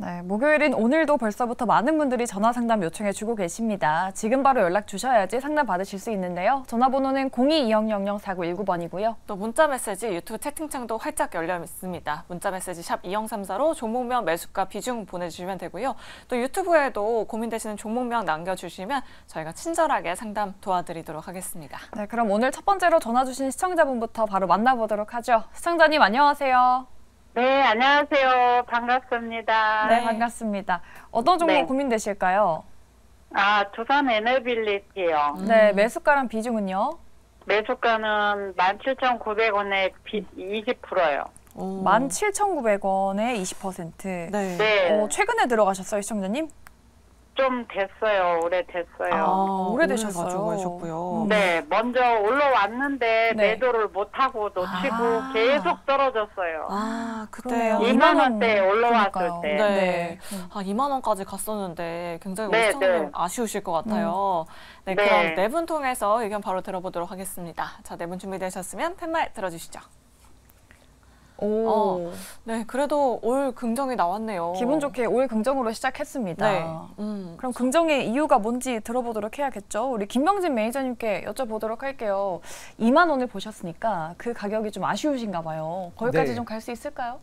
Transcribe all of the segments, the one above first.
네, 목요일인 오늘도 벌써부터 많은 분들이 전화 상담 요청해 주고 계십니다. 지금 바로 연락 주셔야지 상담 받으실 수 있는데요. 전화번호는 02-2000-4919번이고요. 또 문자 메시지 유튜브 채팅창도 활짝 열려 있습니다. 문자 메시지 샵 2034로 종목명 매수가 비중 보내주시면 되고요. 또 유튜브에도 고민되시는 종목명 남겨주시면 저희가 친절하게 상담 도와드리도록 하겠습니다. 네, 그럼 오늘 첫 번째로 전화 주신 시청자분부터 바로 만나보도록 하죠. 시청자님 안녕하세요. 네, 안녕하세요. 반갑습니다. 네, 반갑습니다. 어떤 종목 네. 고민되실까요? 두산 에너빌리티요. 네, 매수가랑 비중은요? 매수가는 17,900원에 20%요. 17,900원에 20%. 네. 네, 최근에 들어가셨어요, 시청자님? 좀 됐어요. 오래됐어요. 오래되셨어요. 가지고 계셨고요. 네, 먼저 올라왔는데 네. 매도를 못하고 놓치고 계속 떨어졌어요. 그때요. 그러네요. 2만 원대 올라왔을 그러니까요. 때. 네. 2만 원까지 갔었는데 굉장히 네, 시청자님 네. 아쉬우실 것 같아요. 네, 네. 그럼 네 분 통해서 의견 바로 들어보도록 하겠습니다. 자, 네 분 준비되셨으면 팻말 들어주시죠. 네, 그래도 올 긍정이 나왔네요. 기분 좋게 올 긍정으로 시작했습니다. 네. 그럼 긍정의 이유가 뭔지 들어보도록 해야겠죠. 우리 김명진 매니저님께 여쭤보도록 할게요. 2만 원을 보셨으니까 그 가격이 좀 아쉬우신가 봐요. 거기까지 네. 좀 갈 수 있을까요?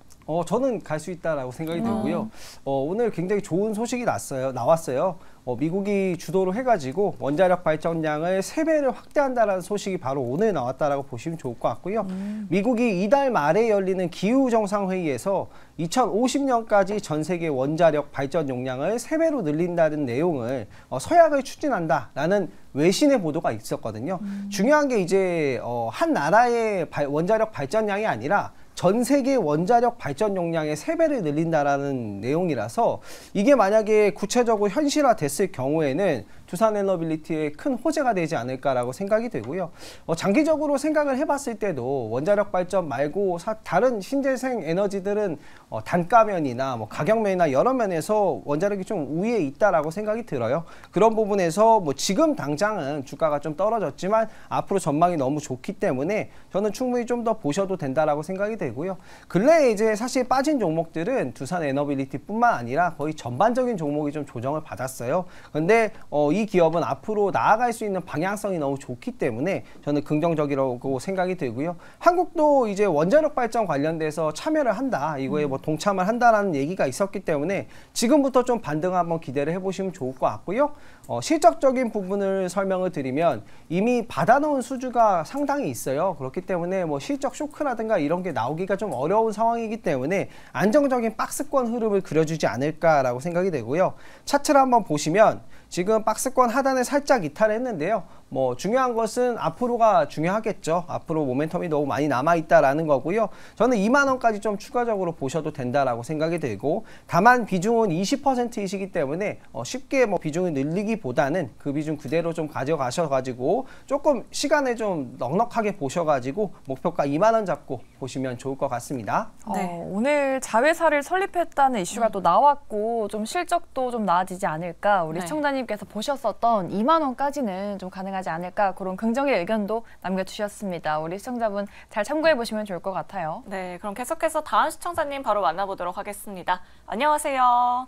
저는 갈 수 있다라고 생각이 들고요. 오늘 굉장히 좋은 소식이 나왔어요. 미국이 주도로 해가지고 원자력 발전량을 3배를 확대한다는 소식이 바로 오늘 나왔다라고 보시면 좋을 것 같고요. 미국이 이달 말에 열리는 기후정상회의에서 2050년까지 전 세계 원자력 발전 용량을 3배로 늘린다는 내용을 서약을 추진한다라는 외신의 보도가 있었거든요. 중요한 게 이제 한 나라의 원자력 발전량이 아니라 전 세계 원자력 발전 용량의 3배를 늘린다라는 내용이라서 이게 만약에 구체적으로 현실화됐을 경우에는 두산 에너빌리티에 큰 호재가 되지 않을까라고 생각이 되고요. 장기적으로 생각을 해봤을 때도 원자력 발전 말고 다른 신재생 에너지들은 단가면이나 가격면이나 여러 면에서 원자력이 좀 우위에 있다라고 생각이 들어요. 그런 부분에서 지금 당장은 주가가 좀 떨어졌지만 앞으로 전망이 너무 좋기 때문에 저는 충분히 좀 더 보셔도 된다라고 생각이 되고요. 근래에 이제 사실 빠진 종목들은 두산 에너빌리티뿐만 아니라 거의 전반적인 종목이 좀 조정을 받았어요. 근데 이 기업은 앞으로 나아갈 수 있는 방향성이 너무 좋기 때문에 저는 긍정적이라고 생각이 들고요. 한국도 이제 원자력 발전 관련돼서 참여를 한다. 이거에 동참을 한다라는 얘기가 있었기 때문에 지금부터 좀 반등 한번 기대를 해보시면 좋을 것 같고요. 실적적인 부분을 설명을 드리면 이미 받아놓은 수주가 상당히 있어요. 그렇기 때문에 실적 쇼크라든가 이런 게 나오기가 좀 어려운 상황이기 때문에 안정적인 박스권 흐름을 그려주지 않을까라고 생각이 되고요. 차트를 한번 보시면 지금 박스권 하단에 살짝 이탈했는데요. 중요한 것은 앞으로가 중요하겠죠. 앞으로 모멘텀이 너무 많이 남아있다라는 거고요. 저는 2만 원까지 좀 추가적으로 보셔도 된다라고 생각이 들고 다만 비중은 20%이시기 때문에 쉽게 비중을 늘리기보다는 그 비중 그대로 좀 가져가셔가지고 조금 시간을 좀 넉넉하게 보셔가지고 목표가 2만 원 잡고 보시면 좋을 것 같습니다. 네. 오늘 자회사를 설립했다는 이슈가 또 나왔고 좀 실적도 좀 나아지지 않을까. 우리 시청자님께서 보셨었던 2만 원까지는 좀 가능하지 않을까 그런 긍정의 의견도 남겨주셨습니다. 우리 시청자분 잘 참고해 보시면 좋을 것 같아요. 네, 그럼 계속해서 다음 시청자님 바로 만나보도록 하겠습니다. 안녕하세요.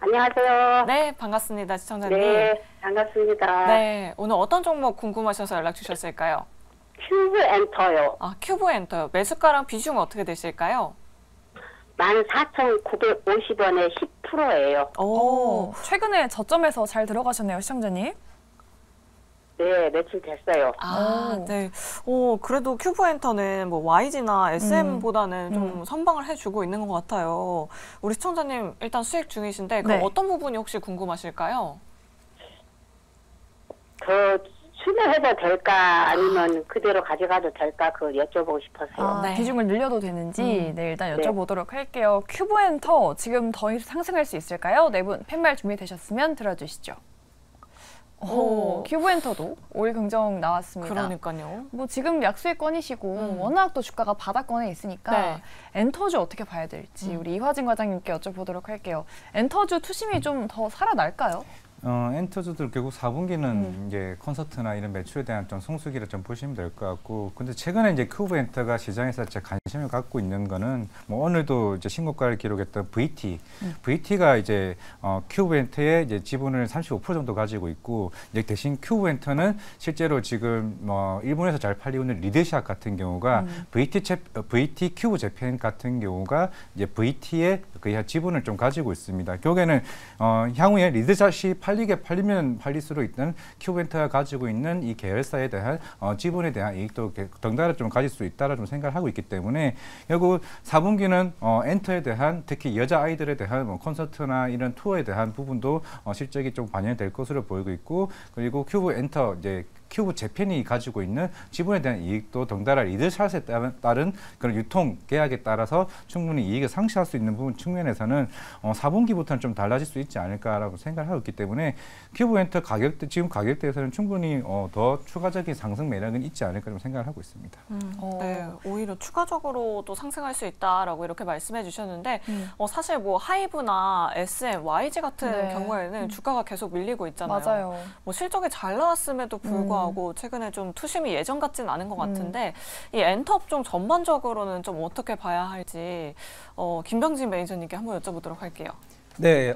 안녕하세요. 네, 반갑습니다, 시청자님. 네, 반갑습니다. 네, 오늘 어떤 종목 궁금하셔서 연락 주셨을까요? 큐브 엔터요. 큐브 엔터요. 매수가랑 비중은 어떻게 되실까요? 14,950원에 10%예요. 최근에 저점에서 잘 들어가셨네요, 시청자님. 네, 며칠 됐어요. 네. 그래도 큐브 엔터는 YG나 SM보다는 좀 선방을 해주고 있는 것 같아요. 우리 시청자님 일단 수익 중이신데 그럼 어떤 부분이 혹시 궁금하실까요? 더 추가해도 될까 아니면 그대로 가져가도 될까 그걸 여쭤보고 싶었어요. 네. 비중을 늘려도 되는지 일단 여쭤보도록 할게요. 큐브엔터 지금 더 상승할 수 있을까요? 네 분 팻말 준비되셨으면 들어주시죠. 큐브엔터도 올 긍정 나왔습니다. 그러니까요. 지금 약수익권이시고 워낙 또 주가가 바닥권에 있으니까 엔터주 어떻게 봐야 될지 우리 이화진 과장님께 여쭤보도록 할게요. 엔터주 투심이 좀 더 살아날까요? 엔터주들 결국 4분기는 이제 콘서트나 이런 매출에 대한 좀 성수기를 좀 보시면 될 것 같고, 근데 최근에 이제 큐브 엔터가 시장에서 진짜 관심을 갖고 있는 거는 뭐 오늘도 이제 신고가를 기록했던 VT가 이제 큐브 엔터의 이제 지분을 35% 정도 가지고 있고, 이제 대신 큐브 엔터는 실제로 지금 뭐 일본에서 잘 팔리고 있는 리드샷 같은 경우가 VT 큐브 재팬 같은 경우가 이제 VT의 그 지분을 좀 가지고 있습니다. 결국에는 향후에 리드샷이 팔리면 팔릴수록 있는 큐브엔터가 가지고 있는 이 계열사에 대한 지분에 대한 이익도 덩달아 좀 가질 수 있다라 좀 생각을 하고 있기 때문에 결국 4분기는 엔터에 대한 특히 여자 아이들에 대한 뭐 콘서트나 이런 투어에 대한 부분도 실적이 좀 반영될 것으로 보이고 있고, 그리고 큐브엔터 이제 큐브 재팬이 가지고 있는 지분에 대한 이익도 덩달아 리드샷에 따른 그런 유통 계약에 따라서 충분히 이익을 상실할 수 있는 부분 측면에서는 4분기부터는 좀 달라질 수 있지 않을까라고 생각을 하고 있기 때문에 큐브엔터 가격대 지금 가격대에서는 충분히 더 추가적인 상승 매력은 있지 않을까 좀 생각을 하고 있습니다. 네, 오히려 추가적으로도 상승할 수 있다라고 이렇게 말씀해 주셨는데 사실 뭐 하이브나 SM, YG 같은 네. 경우에는 주가가 계속 밀리고 있잖아요. 맞아요. 뭐 실적이 잘 나왔음에도 불구하고 최근에 좀 투심이 예전 같지는 않은 것 같은데 이 엔터 업종 전반적으로는 좀 어떻게 봐야 할지 김병진 매니저님께 한번 여쭤보도록 할게요. 네,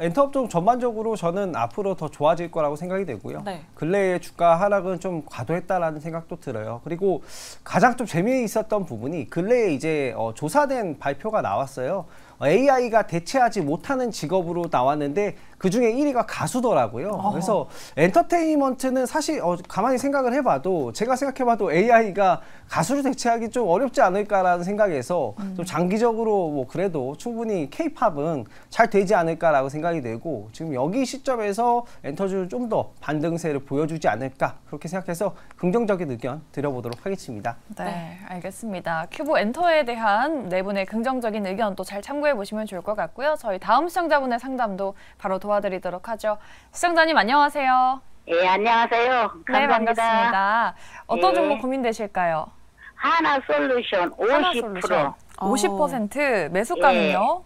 엔터 업종 전반적으로 저는 앞으로 더 좋아질 거라고 생각이 되고요. 네. 근래의 주가 하락은 좀 과도했다라는 생각도 들어요. 그리고 가장 좀 재미있었던 부분이 근래에 이제 조사된 발표가 나왔어요. AI가 대체하지 못하는 직업으로 나왔는데 그중에 1위가 가수더라고요. 그래서 엔터테인먼트는 사실 가만히 생각을 해봐도 제가 생각해봐도 AI가 가수를 대체하기 좀 어렵지 않을까라는 생각에서 좀 장기적으로 뭐 그래도 충분히 K-팝은 잘 되지 않을까라고 생각이 되고, 지금 여기 시점에서 엔터주를 좀 더 반등세를 보여주지 않을까 그렇게 생각해서 긍정적인 의견 드려보도록 하겠습니다. 네, 알겠습니다. 큐브 엔터에 대한 네 분의 긍정적인 의견 또 잘 참고해 보시면 좋을 것 같고요. 저희 다음 시청자분의 상담도 바로 도와드리도록 하죠. 시청자님 안녕하세요. 예, 안녕하세요. 감사합니다. 네, 반갑습니다. 어떤 예. 종목 고민되실까요? 하나솔루션 50%. 하나솔루션 50% 매수가는요?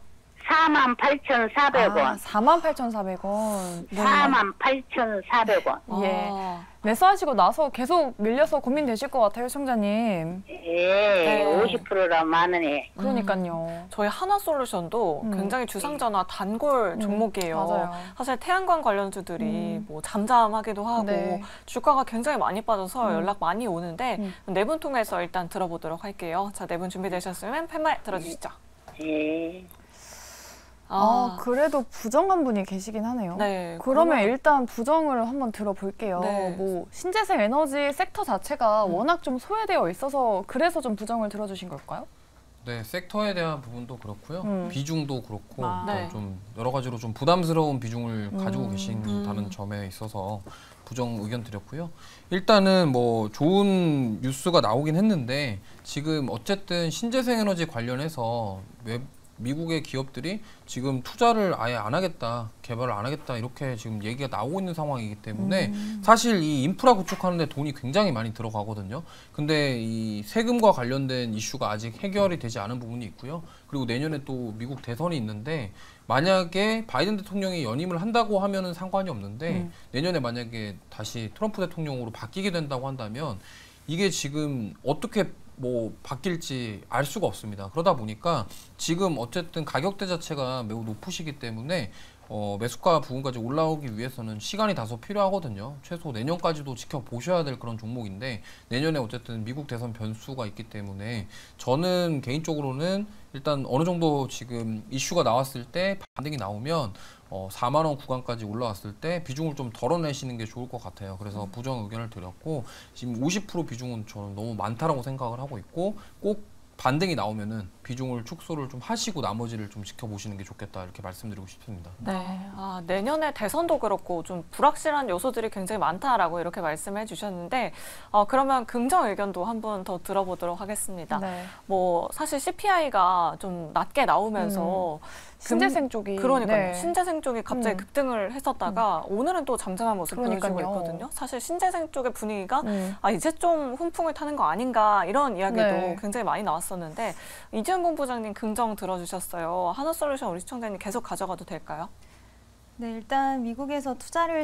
48,400원. 48,400원. 48,400원. 예. 매수하시고 나서 계속 밀려서 고민되실 것 같아요, 시청자님. 예, 50%라 많으네. 그러니까요. 저희 하나솔루션도 굉장히 주상전화 단골 종목이에요. 맞아요. 사실 태양광 관련주들이 뭐 잠잠하기도 하고 네. 주가가 굉장히 많이 빠져서 연락 많이 오는데 네 분 통해서 일단 들어보도록 할게요. 자, 네 분 준비되셨으면 팻말 들어주시죠. 예. 그래도 부정한 분이 계시긴 하네요. 네. 그러면 일단 부정을 한번 들어볼게요. 네. 뭐 신재생 에너지 섹터 자체가 워낙 좀 소외되어 있어서 그래서 좀 부정을 들어주신 걸까요? 네, 섹터에 대한 부분도 그렇고요. 비중도 그렇고 네. 좀 여러 가지로 좀 부담스러운 비중을 가지고 계신다는 점에 있어서 부정 의견 드렸고요. 일단은 뭐 좋은 뉴스가 나오긴 했는데 지금 어쨌든 신재생 에너지 관련해서 미국의 기업들이 지금 투자를 아예 안 하겠다, 개발을 안 하겠다 이렇게 지금 얘기가 나오고 있는 상황이기 때문에 사실 이 인프라 구축하는 데 돈이 굉장히 많이 들어가거든요. 근데 이 세금과 관련된 이슈가 아직 해결이 되지 않은 부분이 있고요. 그리고 내년에 또 미국 대선이 있는데 만약에 바이든 대통령이 연임을 한다고 하면은 상관이 없는데 내년에 만약에 다시 트럼프 대통령으로 바뀌게 된다고 한다면 이게 지금 어떻게 뭐 바뀔지 알 수가 없습니다. 그러다 보니까 지금 어쨌든 가격대 자체가 매우 높으시기 때문에 매수가 부분까지 올라오기 위해서는 시간이 다소 필요하거든요. 최소 내년까지도 지켜보셔야 될 그런 종목인데 내년에 어쨌든 미국 대선 변수가 있기 때문에 저는 개인적으로는 일단 어느 정도 지금 이슈가 나왔을 때 반등이 나오면 4만 원 구간까지 올라왔을 때 비중을 좀 덜어내시는 게 좋을 것 같아요. 그래서 부정 의견을 드렸고 지금 50% 비중은 저는 너무 많다라고 생각을 하고 있고 꼭 반등이 나오면은 비중을 축소를 좀 하시고 나머지를 좀 지켜보시는 게 좋겠다 이렇게 말씀드리고 싶습니다. 네. 내년에 대선도 그렇고 좀 불확실한 요소들이 굉장히 많다라고 이렇게 말씀해 주셨는데 그러면 긍정 의견도 한 번 더 들어보도록 하겠습니다. 네. 뭐 사실 CPI가 좀 낮게 나오면서 신재생 쪽이 그러니까요. 네. 신재생 쪽이 갑자기 급등을 했었다가 오늘은 또 잠잠한 모습 보여주고 그러니까요. 있거든요. 사실 신재생 쪽의 분위기가 이제 좀 훈풍을 타는 거 아닌가 이런 이야기도 네. 굉장히 많이 나왔었는데 이지은 본부장님 긍정 들어주셨어요. 하나솔루션 우리 시청자님 계속 가져가도 될까요? 네, 일단 미국에서 투자를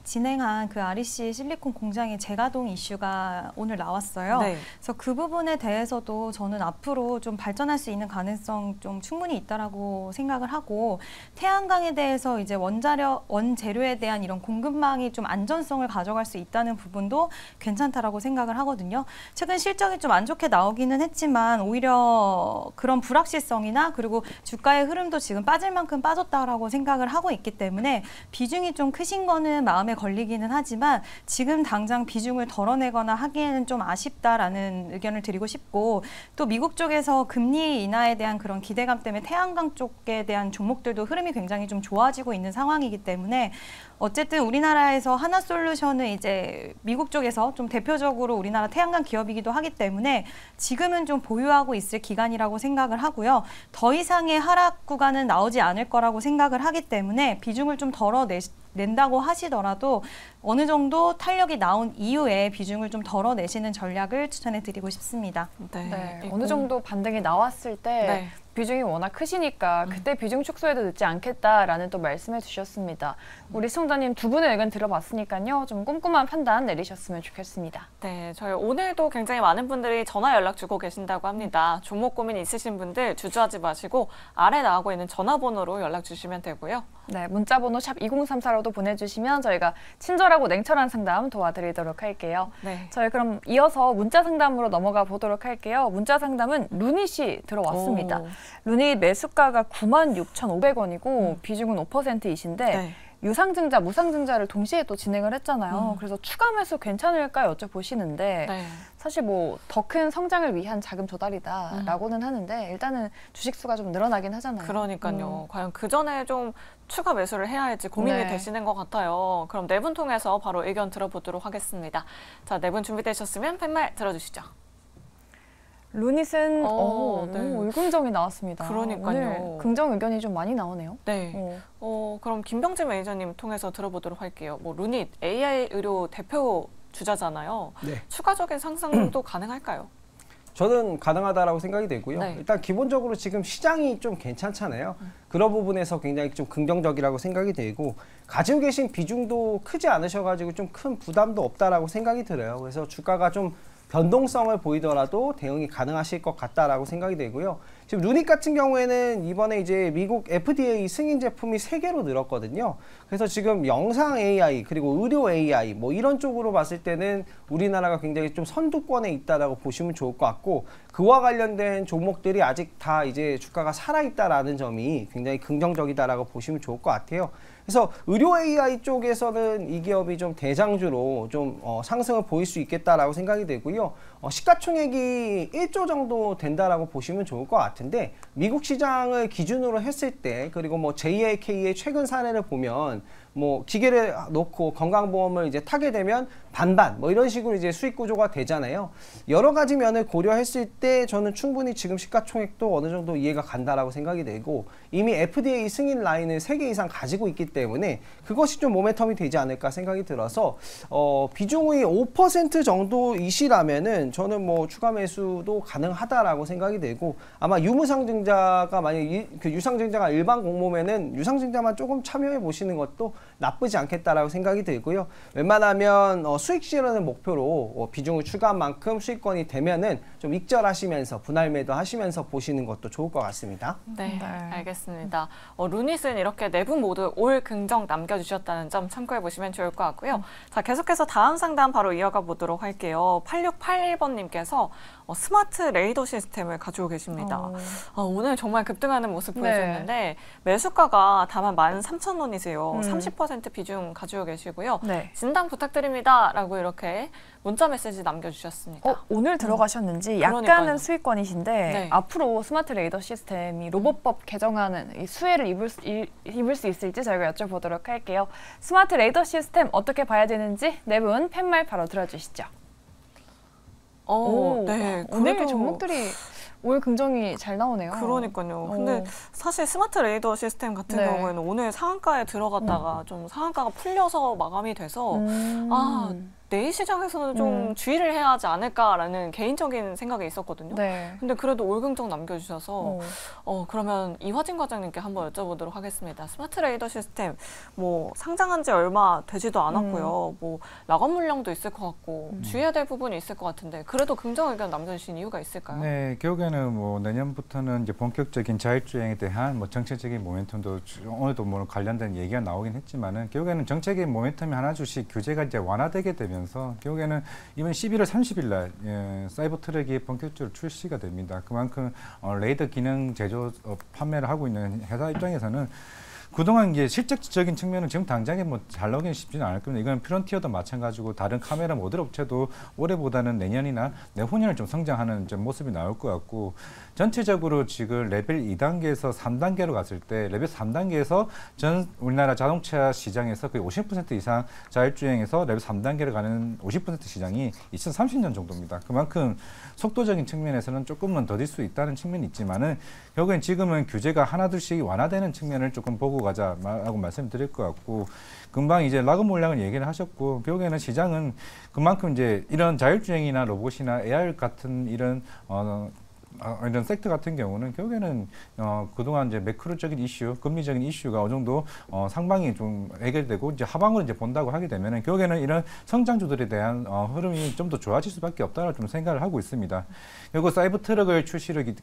진행한 그 REC 실리콘 공장의 재가동 이슈가 오늘 나왔어요. 네. 그래서 그 부분에 대해서도 저는 앞으로 좀 발전할 수 있는 가능성 좀 충분히 있다라고 생각을 하고, 태양광에 대해서 이제 원재료에 대한 이런 공급망이 좀 안전성을 가져갈 수 있다는 부분도 괜찮다라고 생각을 하거든요. 최근 실적이 좀 안 좋게 나오기는 했지만 오히려 그런 불확실성이나 그리고 주가의 흐름도 지금 빠질 만큼 빠졌다라고 생각을 하고 있기 때문에 비중이 좀 크신 거는 마음에 걸리기는 하지만 지금 당장 비중을 덜어내거나 하기에는 좀 아쉽다라는 의견을 드리고 싶고, 또 미국 쪽에서 금리 인하에 대한 그런 기대감 때문에 태양광 쪽에 대한 종목들도 흐름이 굉장히 좀 좋아지고 있는 상황이기 때문에 어쨌든 우리나라에서 하나솔루션은 이제 미국 쪽에서 좀 대표적으로 우리나라 태양광 기업이기도 하기 때문에 지금은 좀 보유하고 있을 기간이라고 생각을 하고요. 더 이상의 하락 구간은 나오지 않을 거라고 생각을 하기 때문에 비중을 좀 낸다고 하시더라도 어느 정도 탄력이 나온 이후에 비중을 좀 덜어내시는 전략을 추천해 드리고 싶습니다. 네, 어느 정도 반등이 나왔을 때 비중이 워낙 크시니까 그때 비중 축소해도 늦지 않겠다라는 또 말씀해 주셨습니다. 우리 시청자님 두 분의 의견 들어봤으니까요. 좀 꼼꼼한 판단 내리셨으면 좋겠습니다. 네, 저희 오늘도 굉장히 많은 분들이 전화 연락 주고 계신다고 합니다. 종목 고민 있으신 분들 주저하지 마시고 아래 나오고 있는 전화번호로 연락 주시면 되고요. 네, 문자번호 샵 2034로도 보내주시면 저희가 친절하고 냉철한 상담 도와드리도록 할게요. 네. 저희 그럼 이어서 문자 상담으로 넘어가 보도록 할게요. 문자 상담은 루닛이 들어왔습니다. 루닛 매수가가 96,500원이고 비중은 5%이신데 네. 유상증자, 무상증자를 동시에 또 진행을 했잖아요. 그래서 추가 매수 괜찮을까요? 여쭤보시는데 네. 사실 뭐 더 큰 성장을 위한 자금 조달이다라고는 하는데 일단은 주식 수가 좀 늘어나긴 하잖아요. 그러니까요. 과연 그 전에 좀 추가 매수를 해야 할지 고민이 네. 되시는 것 같아요. 그럼 네 분 통해서 바로 의견 들어보도록 하겠습니다. 자, 네 분 준비되셨으면 팻말 들어주시죠. 루닛은 네. 울긍정이 나왔습니다. 그러니까요. 오늘 긍정 의견이 좀 많이 나오네요. 네. 그럼 김병진 매니저님 통해서 들어보도록 할게요. 뭐 루닛 AI 의료 대표 주자잖아요. 네. 추가적인 상승도 가능할까요? 저는 가능하다라고 생각이 되고요. 네. 일단 기본적으로 지금 시장이 좀 괜찮잖아요. 그런 부분에서 굉장히 좀 긍정적이라고 생각이 되고, 가지고 계신 비중도 크지 않으셔가지고 좀 큰 부담도 없다라고 생각이 들어요. 그래서 주가가 좀 변동성을 보이더라도 대응이 가능하실 것 같다라고 생각이 되고요. 지금 루닛 같은 경우에는 이번에 이제 미국 FDA 승인 제품이 3개로 늘었거든요. 그래서 지금 영상 AI 그리고 의료 AI 뭐 이런 쪽으로 봤을 때는 우리나라가 굉장히 좀 선두권에 있다라고 보시면 좋을 것 같고, 그와 관련된 종목들이 아직 다 이제 주가가 살아있다라는 점이 굉장히 긍정적이다라고 보시면 좋을 것 같아요. 그래서 의료 AI 쪽에서는 이 기업이 좀 대장주로 좀 상승을 보일 수 있겠다라고 생각이 되고요. 시가총액이 1조 정도 된다라고 보시면 좋을 것 같은데, 미국 시장을 기준으로 했을 때, 그리고 뭐 JAK의 최근 사례를 보면 뭐 기계를 놓고 건강보험을 이제 타게 되면 반반 뭐 이런 식으로 이제 수익 구조가 되잖아요. 여러 가지 면을 고려했을 때 저는 충분히 지금 시가총액도 어느 정도 이해가 간다라고 생각이 되고, 이미 FDA 승인 라인을 3개 이상 가지고 있기 때문에 그것이 좀 모멘텀이 되지 않을까 생각이 들어서 비중이 5% 정도이시라면은 저는 뭐 추가 매수도 가능하다라고 생각이 되고, 아마 유무상증자가 만약 그 유상증자가 일반 공모면은 유상증자만 조금 참여해 보시는 것도 나쁘지 않겠다라고 생각이 들고요. 웬만하면 수익 실현을 목표로 비중을 추가한 만큼 수익권이 되면은 좀 익절하시면서 분할 매도 하시면서 보시는 것도 좋을 것 같습니다. 네, 알겠습니다. 루닛은 이렇게 네 분 모두 올 긍정 남겨주셨다는 점 참고해 보시면 좋을 것 같고요. 자, 계속해서 다음 상담 바로 이어가 보도록 할게요. 8681번님께서 스마트 레이더 시스템을 가지고 계십니다. 오늘 정말 급등하는 모습 보여줬는데 매수가가 다만 13,000원이세요. 30% 비중 가지고 계시고요. 진단 부탁드립니다. 라고 이렇게 문자 메시지 남겨주셨습니다. 오늘 들어가셨는지 약간은 그러니까요. 수익권이신데 앞으로 스마트 레이더 시스템이 로봇법 개정하는 이 수혜를 입을 수 있을지 저희가 여쭤보도록 할게요. 스마트 레이더 시스템 어떻게 봐야 되는지 네 분 팻말 바로 들어주시죠. 네. 오늘 종목들이 올 긍정이 잘 나오네요. 그러니까요. 근데 사실 스마트 레이더 시스템 같은 경우에는 오늘 상한가에 들어갔다가 좀 상한가가 풀려서 마감이 돼서 내일 시장에서는 좀 주의를 해야 하지 않을까라는 개인적인 생각이 있었거든요. 네. 근데 그래도 올긍정 남겨주셔서 그러면 이화진 과장님께 한번 여쭤보도록 하겠습니다. 스마트 레이더 시스템 뭐 상장한 지 얼마 되지도 않았고요. 뭐 낙원 물량도 있을 것 같고 주의해야 될 부분이 있을 것 같은데 그래도 긍정 의견 남겨주신 이유가 있을까요? 네, 결국에는 뭐 내년부터는 이제 본격적인 자율주행에 대한 뭐 정책적인 모멘텀도 오늘도 뭐 관련된 얘기가 나오긴 했지만은 결국에는 정책의 모멘텀이 하나둘씩 규제가 이제 완화되게 되면서 결국에는 이번 11월 30일 날 사이버 트럭이 본격적으로 출시가 됩니다. 그만큼 레이더 기능 제조 판매를 하고 있는 회사 입장에서는 그동안 이제 실질적인 측면은 지금 당장에 뭐 잘 나오기는 쉽지는 않을 겁니다. 이건 프론티어도 마찬가지고 다른 카메라 모듈 업체도 올해보다는 내년이나 내후년을 좀 성장하는 좀 모습이 나올 것 같고 전체적으로 지금 레벨 2단계에서 3단계로 갔을 때 레벨 3단계에서 전 우리나라 자동차 시장에서 거의 50% 이상 자율주행에서 레벨 3단계로 가는 50% 시장이 2030년 정도입니다. 그만큼 속도적인 측면에서는 조금은 더딜 수 있다는 측면이 있지만은 결국엔 지금은 규제가 하나둘씩 완화되는 측면을 조금 보고 가자라고 말씀드릴 것 같고 금방 이제 낙원 물량을 얘기를 하셨고 결국에는 시장은 그만큼 이제 이런 자율주행이나 로봇이나 AR 같은 이런 이런 섹터 같은 경우는 결국에는 그동안 이제 매크로적인 이슈, 금리적인 이슈가 어느 정도 상방이 좀 해결되고 이제 하방으로 이제 본다고 하게 되면은 결국에는 이런 성장주들에 대한 흐름이 좀 더 좋아질 수밖에 없다고 좀 생각을 하고 있습니다. 그리고 사이버 트럭을 출시를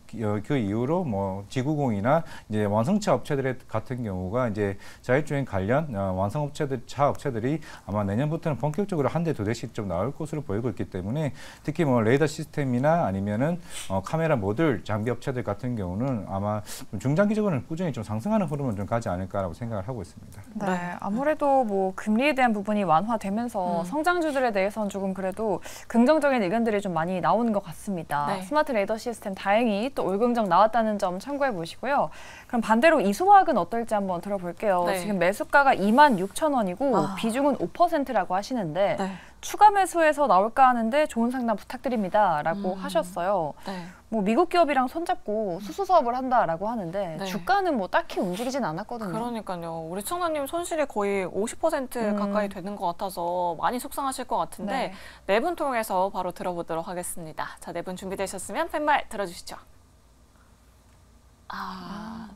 그 이후로 뭐 지구공이나 이제 완성차 업체들 같은 경우가 이제 자율주행 관련 완성 업체들, 차 업체들이 아마 내년부터는 본격적으로 한 대 두 대씩 좀 나올 것으로 보이고 있기 때문에 특히 뭐 레이더 시스템이나 아니면은 카메라 모듈 장비 업체들 같은 경우는 아마 중장기적으로는 꾸준히 좀 상승하는 흐름을 좀 가지 않을까라고 생각을 하고 있습니다. 네, 아무래도 뭐 금리에 대한 부분이 완화되면서 성장주들에 대해서는 조금 그래도 긍정적인 의견들이 좀 많이 나오는 것 같습니다. 네. 스마트 레이더 시스템 다행히 또 올긍정 나왔다는 점 참고해 보시고요. 그럼 반대로 이수화학은 어떨지 한번 들어볼게요. 네. 지금 매수가가 26,000원이고 비중은 5%라고 하시는데 네. 추가 매수해서 나올까 하는데 좋은 상담 부탁드립니다라고 하셨어요. 네. 뭐 미국 기업이랑 손잡고 수수 사업을 한다라고 하는데 네. 주가는 뭐 딱히 움직이진 않았거든요. 그러니까요. 우리 청자님 손실이 거의 50% 가까이 되는 것 같아서 많이 속상하실 것 같은데 네 분 통해서 바로 들어보도록 하겠습니다. 자, 네 분 준비되셨으면 팻말 들어주시죠.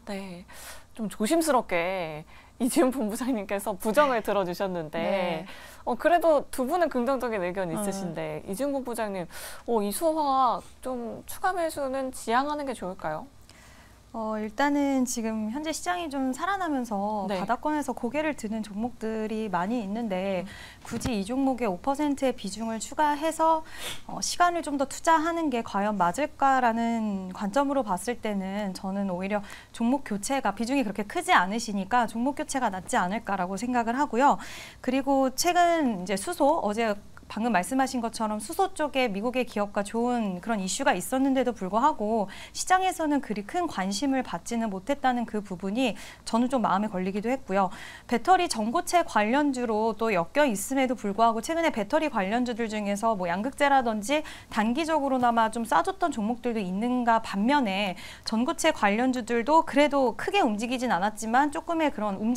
네. 좀 조심스럽게 이지훈 본부장님께서 부정을 들어주셨는데 네. 그래도 두 분은 긍정적인 의견 있으신데 이지훈 본부장님 이수화학 좀 추가 매수는 지양하는 게 좋을까요? 일단은 지금 현재 시장이 좀 살아나면서 네. 바닥권에서 고개를 드는 종목들이 많이 있는데 굳이 이 종목에 5%의 비중을 추가해서 시간을 좀 더 투자하는 게 과연 맞을까라는 관점으로 봤을 때는 저는 오히려 종목 교체가 비중이 그렇게 크지 않으시니까 종목 교체가 낫지 않을까라고 생각을 하고요. 그리고 최근 이제 수소 어제 방금 말씀하신 것처럼 수소 쪽에 미국의 기업과 좋은 그런 이슈가 있었는데도 불구하고 시장에서는 그리 큰 관심을 받지는 못했다는 그 부분이 저는 좀 마음에 걸리기도 했고요. 배터리 전고체 관련주로 또 엮여 있음에도 불구하고 최근에 배터리 관련주들 중에서 뭐 양극재라든지 단기적으로나마 좀 싸졌던 종목들도 있는가 반면에 전고체 관련주들도 그래도 크게 움직이진 않았지만 조금의 그런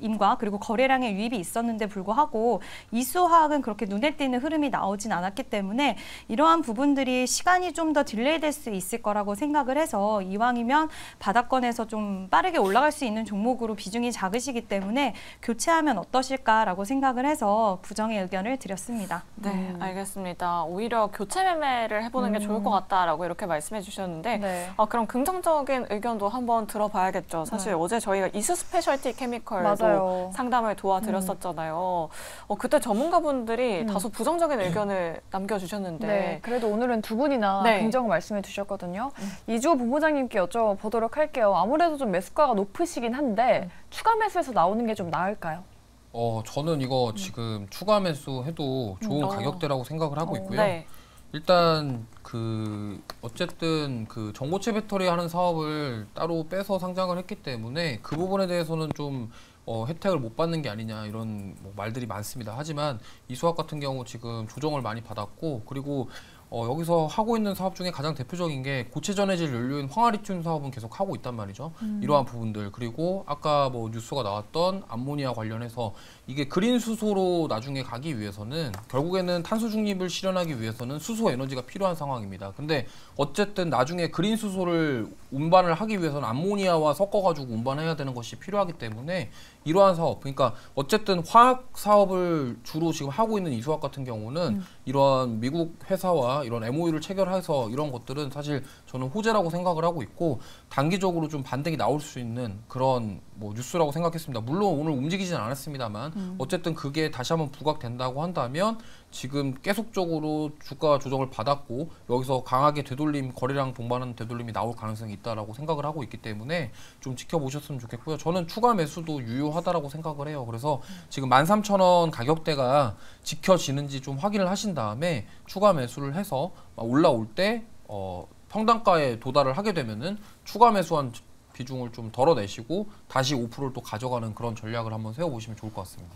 임과 그리고 거래량의 유입이 있었는데 불구하고 이수화학은 그렇게 눈에 띄는 흐름이 나오진 않았기 때문에 이러한 부분들이 시간이 좀 더 딜레이될 수 있을 거라고 생각을 해서 이왕이면 바닥권에서 좀 빠르게 올라갈 수 있는 종목으로 비중이 작으시기 때문에 교체하면 어떠실까라고 생각을 해서 부정의 의견을 드렸습니다. 네, 알겠습니다. 오히려 교체 매매를 해보는 게 좋을 것 같다라고 이렇게 말씀해 주셨는데 네. 그럼 긍정적인 의견도 한번 들어봐야겠죠. 사실 어제 저희가 이수 스페셜티 케미컬도 상담을 도와드렸었잖아요. 그때 전문가분들이 다소 부정적인 의견을 남겨주셨는데 네, 그래도 오늘은 두 분이나 긍정을 말씀해 주셨거든요. 이주호 본부장님께 여쭤보도록 할게요. 아무래도 좀 매수가가 높으시긴 한데 추가 매수해서 나오는 게 좀 나을까요? 저는 이거 지금 추가 매수해도 좋은 가격대라고 생각을 하고 있고요. 네. 일단 어쨌든 전고체 배터리 하는 사업을 따로 빼서 상장을 했기 때문에 그 부분에 대해서는 좀 혜택을 못 받는 게 아니냐 이런 말들이 많습니다. 하지만 이수학 같은 경우 지금 조정을 많이 받았고 그리고 여기서 하고 있는 사업 중에 가장 대표적인 게 고체 전해질 연료인 황화리튬 사업은 계속 하고 있단 말이죠. 이러한 부분들, 그리고 아까 뭐 뉴스가 나왔던 암모니아 관련해서 이게 그린 수소로 나중에 가기 위해서는 결국에는 탄소 중립을 실현하기 위해서는 수소 에너지가 필요한 상황입니다. 근데 어쨌든 나중에 그린 수소를 운반을 하기 위해서는 암모니아와 섞어가지고 운반해야 되는 것이 필요하기 때문에 이러한 사업, 그러니까 어쨌든 화학 사업을 주로 지금 하고 있는 이수학 같은 경우는 이러한 미국 회사와 이런 MOU를 체결해서 이런 것들은 사실 저는 호재라고 생각을 하고 있고 단기적으로 좀 반등이 나올 수 있는 그런 뭐 뉴스라고 생각했습니다. 물론 오늘 움직이진 않았습니다만 어쨌든 그게 다시 한번 부각된다고 한다면 지금 계속적으로 주가 조정을 받았고 여기서 강하게 되돌림, 거래량 동반하는 되돌림이 나올 가능성이 있다라고 생각을 하고 있기 때문에 좀 지켜보셨으면 좋겠고요. 저는 추가 매수도 유효하다라고 생각을 해요. 그래서 지금 13,000원 가격대가 지켜지는지 좀 확인을 하신 다음에 추가 매수를 해서 올라올 때 평단가에 도달을 하게 되면은 추가 매수한 비중을 좀 덜어내시고 다시 5%를 또 가져가는 그런 전략을 한번 세워보시면 좋을 것 같습니다.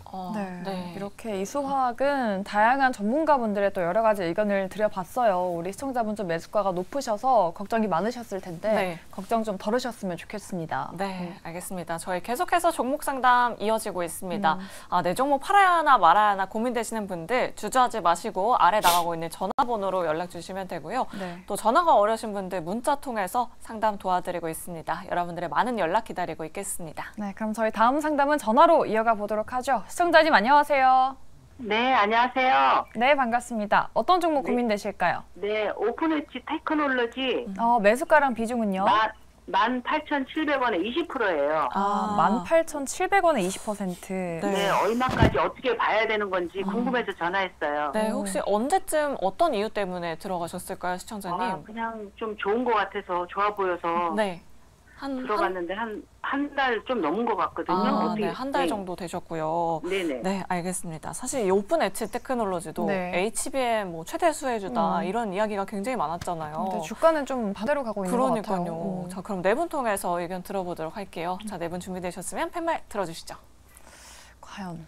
네. 이렇게 이수화학은 다양한 전문가분들의 또 여러 가지 의견을 드려봤어요. 우리 시청자분 좀 매수가가 높으셔서 걱정이 많으셨을 텐데 걱정 좀 덜으셨으면 좋겠습니다. 네, 알겠습니다. 저희 계속해서 종목 상담 이어지고 있습니다. 내 종목 팔아야 하나 말아야 하나 고민되시는 분들 주저하지 마시고 아래 나가고 있는 전화번호로 연락 주시면 되고요. 또 전화가 어려우신 분들 문자 통해서 상담 도와드리고 있습니다. 여러분들의 많은 연락 기다리고 있겠습니다. 네, 그럼 저희 다음 상담은 전화로 이어가 보도록 하죠. 시청자님 안녕하세요. 네, 안녕하세요. 네, 반갑습니다. 어떤 종목 고민되실까요? 네, 오픈엣지 테크놀로지 매수가랑 비중은요? 18,700원에 20%예요. 18,700원에 20%. 네, 얼마까지 어떻게 봐야 되는 건지 궁금해서 전화했어요. 네, 혹시 언제쯤 어떤 이유 때문에 들어가셨을까요, 시청자님? 그냥 좀 좋은 것 같아서 좋아 보여서 들어갔는데 한 달 좀 넘은 것 같거든요. 네, 한 달 정도 되셨고요. 네네. 네, 알겠습니다. 사실 이 오픈 엣지 테크놀로지도 HBM 뭐 최대 수혜주다 이런 이야기가 굉장히 많았잖아요. 근데 주가는 좀 반대로 가고 있는 것 같아요. 그러니까요. 자, 그럼 네 분 통해서 의견 들어보도록 할게요. 자, 네 분 준비되셨으면 팻말 들어주시죠. 과연.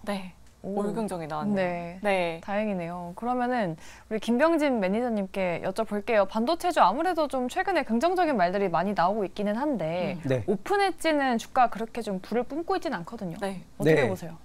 네. 올긍정이 나왔네요. 네. 다행이네요. 그러면은 우리 김병진 매니저님께 여쭤볼게요. 반도체주 아무래도 좀 최근에 긍정적인 말들이 많이 나오고 있기는 한데 오픈 엣지는 주가 그렇게 좀 불을 뿜고 있지는 않거든요. 어떻게 보세요?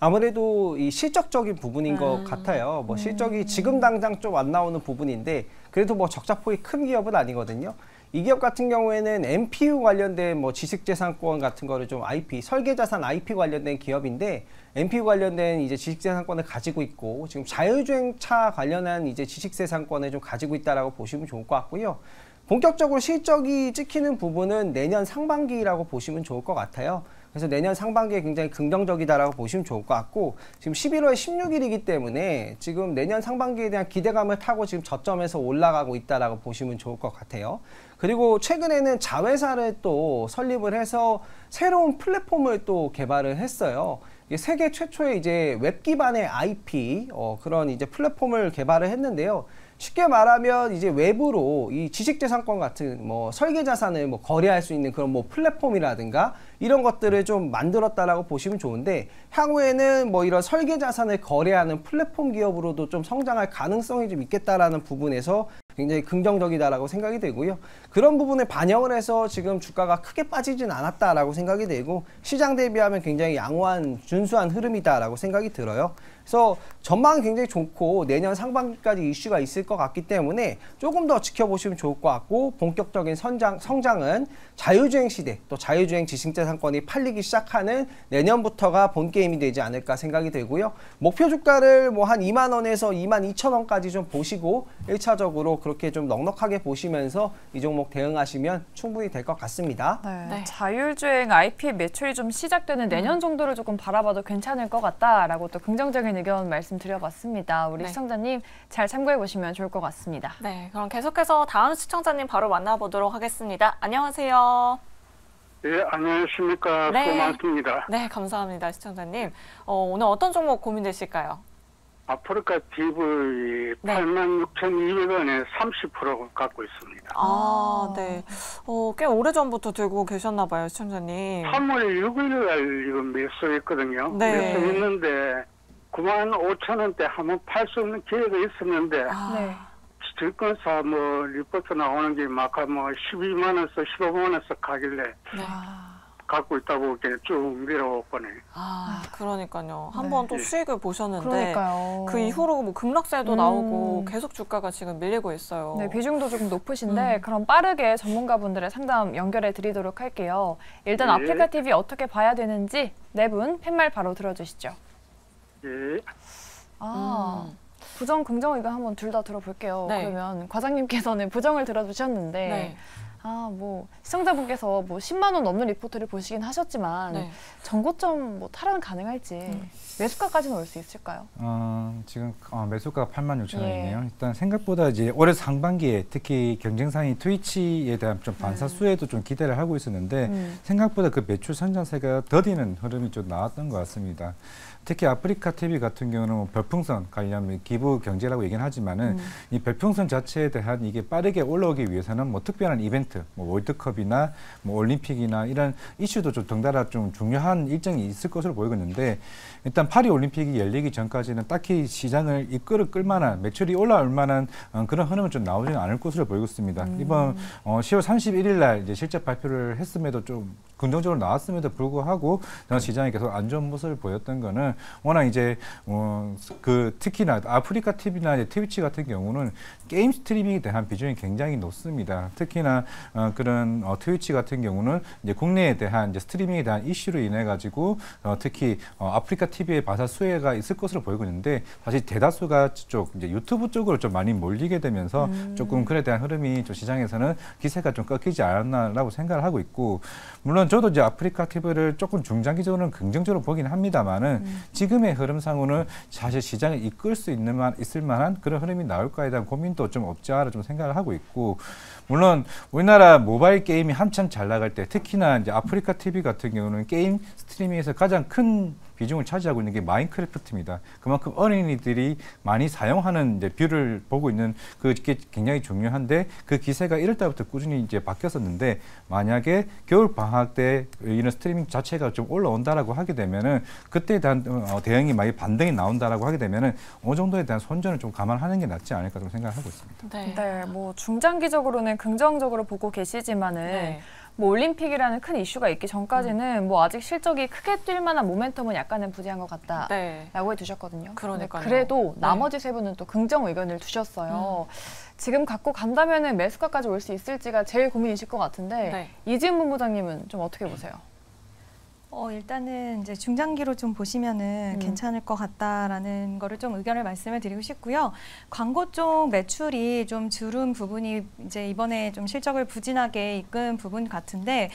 아무래도 이 실적적인 부분인 것 같아요. 뭐 실적이 지금 당장 좀 안 나오는 부분인데 그래도 뭐 적자폭이 큰 기업은 아니거든요. 이 기업 같은 경우에는 NPU 관련된 뭐 지식재산권 같은 거를 좀 설계자산 IP 관련된 기업인데 NPU 관련된 이제 지식재산권을 가지고 있고 지금 자율주행차 관련한 이제 지식재산권을 좀 가지고 있다라고 보시면 좋을 것 같고요. 본격적으로 실적이 찍히는 부분은 내년 상반기라고 보시면 좋을 것 같아요. 그래서 내년 상반기에 굉장히 긍정적이다라고 보시면 좋을 것 같고 지금 11월 16일이기 때문에 지금 내년 상반기에 대한 기대감을 타고 지금 저점에서 올라가고 있다라고 보시면 좋을 것 같아요. 그리고 최근에는 자회사를 또 설립을 해서 새로운 플랫폼을 또 개발을 했어요. 세계 최초의 이제 웹 기반의 IP 그런 이제 플랫폼을 개발을 했는데요. 쉽게 말하면 이제 외부로 이 지식재산권 같은 뭐 설계자산을 뭐 거래할 수 있는 그런 뭐 플랫폼이라든가 이런 것들을 좀 만들었다라고 보시면 좋은데 향후에는 뭐 이런 설계자산을 거래하는 플랫폼 기업으로도 좀 성장할 가능성이 좀 있겠다라는 부분에서 굉장히 긍정적이다라고 생각이 되고요. 그런 부분에 반영을 해서 지금 주가가 크게 빠지진 않았다라고 생각이 되고 시장 대비하면 굉장히 양호한 준수한 흐름이다라고 생각이 들어요. 그래서 전망이 굉장히 좋고 내년 상반기까지 이슈가 있을 것 같기 때문에 조금 더 지켜보시면 좋을 것 같고 본격적인 성장은 자율주행 시대 또 자율주행 지식재산권이 팔리기 시작하는 내년부터가 본 게임이 되지 않을까 생각이 들고요. 목표 주가를 뭐 한 2만 원에서 22,000원까지 좀 보시고 1차적으로 그렇게 좀 넉넉하게 보시면서 이 종목 대응하시면 충분히 될 것 같습니다. 자율주행 IP 매출이 좀 시작되는 내년 정도를 조금 바라봐도 괜찮을 것 같다라고 또 긍정적인 의견 말씀드려봤습니다. 우리 시청자님 잘 참고해 보시면 좋을 것 같습니다. 네, 그럼 계속해서 다음 시청자님 바로 만나보도록 하겠습니다. 안녕하세요. 네, 안녕하십니까. 고맙습니다. 네, 감사합니다, 시청자님. 오늘 어떤 종목 고민되실까요? 아프리카 TV 86,200원에 30% 갖고 있습니다. 네. 꽤 오래전부터 들고 계셨나 봐요, 시청자님. 3월 6일 날 이거 매수했거든요. 매수했는데 95,000원대 한번 팔 수 있는 기회가 있었는데 네. 증권사 뭐 리포트 나오는 게 막 뭐 12만 원에서 15만 원에서 가길래 네. 갖고 있다고 이렇게 쭉 밀어보네. 그러니까요. 한번 또 수익을 보셨는데 그러니까요. 그 이후로 뭐 급락세도 나오고 계속 주가가 지금 밀리고 있어요. 네, 비중도 조금 높으신데 그럼 빠르게 전문가분들의 상담 연결해 드리도록 할게요. 일단 예. 아프리카 TV 어떻게 봐야 되는지 네 분 팻말 바로 들어주시죠. 예. 부정, 긍정 의견 한번 둘 다 들어볼게요. 네. 그러면 과장님께서는 부정을 들어주셨는데 네. 뭐 시청자분께서 뭐 10만 원 넘는 리포트를 보시긴 하셨지만 네. 전고점 뭐 탈환 가능할지 매수가까지는 올 수 있을까요? 지금 매수가가 86,000원이네요. 예. 일단 생각보다 이제 올해 상반기에 특히 경쟁사인 트위치에 대한 좀 반사 수혜도 좀 기대를 하고 있었는데 생각보다 그 매출 성장세가 더디는 흐름이 좀 나왔던 것 같습니다. 특히 아프리카 TV 같은 경우는 뭐 별풍선 관련 기부 경제라고 얘기는 하지만은 이 별풍선 자체에 대한 이게 빠르게 올라오기 위해서는 뭐 특별한 이벤트, 뭐 월드컵이나 뭐 올림픽이나 이런 이슈도 좀 덩달아 좀 중요한 일정이 있을 것으로 보이겠는데 일단 파리 올림픽이 열리기 전까지는 딱히 시장을 끌 만한 매출이 올라올 만한 그런 흐름은 좀 나오지는 않을 것으로 보이겠습니다. 이번 10월 31일 날 이제 실적 발표를 했음에도 좀 긍정적으로 나왔음에도 불구하고 시장이 계속 안 좋은 모습을 보였던 거는 워낙 이제 특히나 아프리카 TV나 이제 트위치 같은 경우는 게임 스트리밍에 대한 비중이 굉장히 높습니다. 특히나 그런 트위치 같은 경우는 이제 국내에 대한 이제 스트리밍에 대한 이슈로 인해 가지고 특히 아프리카 TV의 반사 수혜가 있을 것으로 보이고 있는데 사실 대다수가 쪽 이제 유튜브 쪽으로 좀 많이 몰리게 되면서 조금 그에 대한 흐름이 좀 시장에서는 기세가 좀 꺾이지 않았나라고 생각을 하고 있고 물론 저도 이제 아프리카 TV를 조금 중장기적으로는 긍정적으로 보긴 합니다만은 지금의 흐름상으로는 사실 시장을 이끌 수 있을 만한 그런 흐름이 나올까에 대한 고민도 좀 없지 않아 좀 생각을 하고 있고 물론 우리나라 모바일 게임이 한참 잘 나갈 때 특히나 이제 아프리카 TV 같은 경우는 게임 스트리밍에서 가장 큰 비중을 차지하고 있는 게 마인크래프트입니다. 그만큼 어린이들이 많이 사용하는 이제 뷰를 보고 있는 그게 굉장히 중요한데 그 기세가 1월 달부터 꾸준히 이제 바뀌었었는데 만약에 겨울 방학 때 이런 스트리밍 자체가 좀 올라온다라고 하게 되면은 그때에 대한 대응이 많이 반등이 나온다라고 하게 되면은 어느 정도에 대한 손전을 좀 감안하는 게 낫지 않을까 좀 생각하고 있습니다. 네, 뭐 중장기적으로는 긍정적으로 보고 계시지만은 뭐 올림픽이라는 큰 이슈가 있기 전까지는 뭐 아직 실적이 크게 뛸 만한 모멘텀은 약간은 부재한 것 같다라고 해두셨거든요. 그러니까요. 그래도 나머지 세 분은 또 긍정 의견을 두셨어요. 지금 갖고 간다면은 매수가까지 올 수 있을지가 제일 고민이실 것 같은데 이지은 본부장님은 좀 어떻게 보세요? 일단은 이제 중장기로 좀 보시면은 괜찮을 것 같다라는 거를 좀 의견을 말씀을 드리고 싶고요. 광고 쪽 매출이 좀 줄은 부분이 이제 이번에 좀 실적을 부진하게 이끈 부분 같은데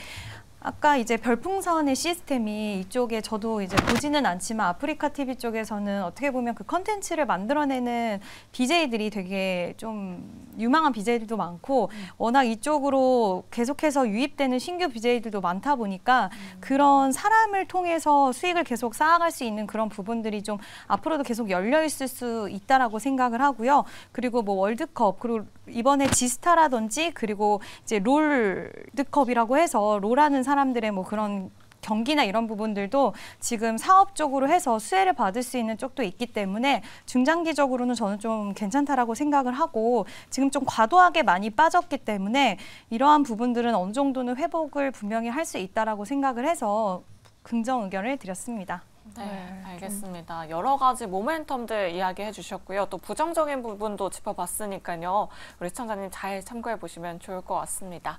아까 이제 별풍선의 시스템이 이쪽에 저도 이제 보지는 않지만 아프리카 TV 쪽에서는 어떻게 보면 그 컨텐츠를 만들어내는 BJ들이 되게 좀 유망한 BJ들도 많고 워낙 이쪽으로 계속해서 유입되는 신규 BJ들도 많다 보니까 그런 사람을 통해서 수익을 계속 쌓아갈 수 있는 그런 부분들이 좀 앞으로도 계속 열려 있을 수 있다라고 생각을 하고요. 그리고 뭐 월드컵 그리고 이번에 지스타라든지 그리고 이제 롤드컵이라고 해서 롤하는 사람들의 뭐 그런 경기나 이런 부분들도 지금 사업적으로 해서 수혜를 받을 수 있는 쪽도 있기 때문에 중장기적으로는 저는 좀 괜찮다라고 생각을 하고 지금 좀 과도하게 많이 빠졌기 때문에 이러한 부분들은 어느 정도는 회복을 분명히 할 수 있다라고 생각을 해서 긍정 의견을 드렸습니다. 네, 알겠습니다. 여러 가지 모멘텀들 이야기해 주셨고요. 또 부정적인 부분도 짚어봤으니까요. 우리 시청자님 잘 참고해 보시면 좋을 것 같습니다.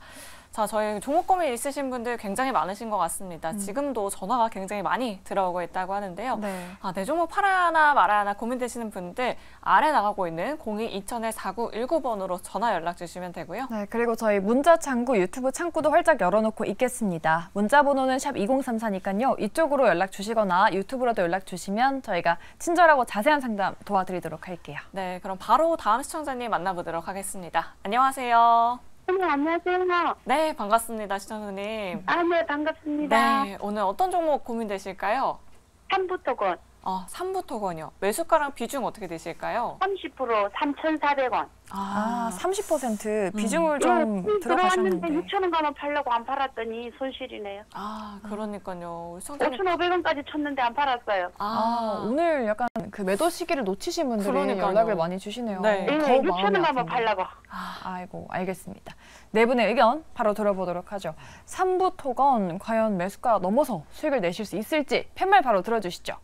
자, 저희 종목 고민 있으신 분들 굉장히 많으신 것 같습니다. 지금도 전화가 굉장히 많이 들어오고 있다고 하는데요. 내 종목 팔아야 하나 말아야 하나 고민되시는 분들 아래 나가고 있는 02-2000-4919번으로 전화 연락 주시면 되고요. 네, 그리고 저희 문자 창구, 유튜브 창구도 활짝 열어놓고 있겠습니다. 문자 번호는 샵 2034니까요. 이쪽으로 연락 주시거나 유튜브로도 연락 주시면 저희가 친절하고 자세한 상담 도와드리도록 할게요. 네, 그럼 바로 다음 시청자님 만나보도록 하겠습니다. 안녕하세요. 네, 안녕하세요. 네, 반갑습니다, 시청자님. 네, 반갑습니다. 네, 오늘 어떤 종목 고민되실까요? 삼부토건. 삼부토건이요. 매수가랑 비중 어떻게 되실까요? 30% 3,400원. 30% 비중을 좀 들어갔는데 들어가셨는데. 6,000원 가면 팔려고 안 팔았더니 손실이네요. 그러니까요. 5,500원까지 쳤는데 안 팔았어요. 오늘 약간 그 매도 시기를 놓치신 분들이 그러니까요. 연락을 많이 주시네요. 네. 더 6,000원 마음이 가면 아프네요. 팔라고. 아이고, 알겠습니다. 네 분의 의견 바로 들어보도록 하죠. 삼부토건 과연 매수가 넘어서 수익을 내실 수 있을지 팻말 바로 들어주시죠.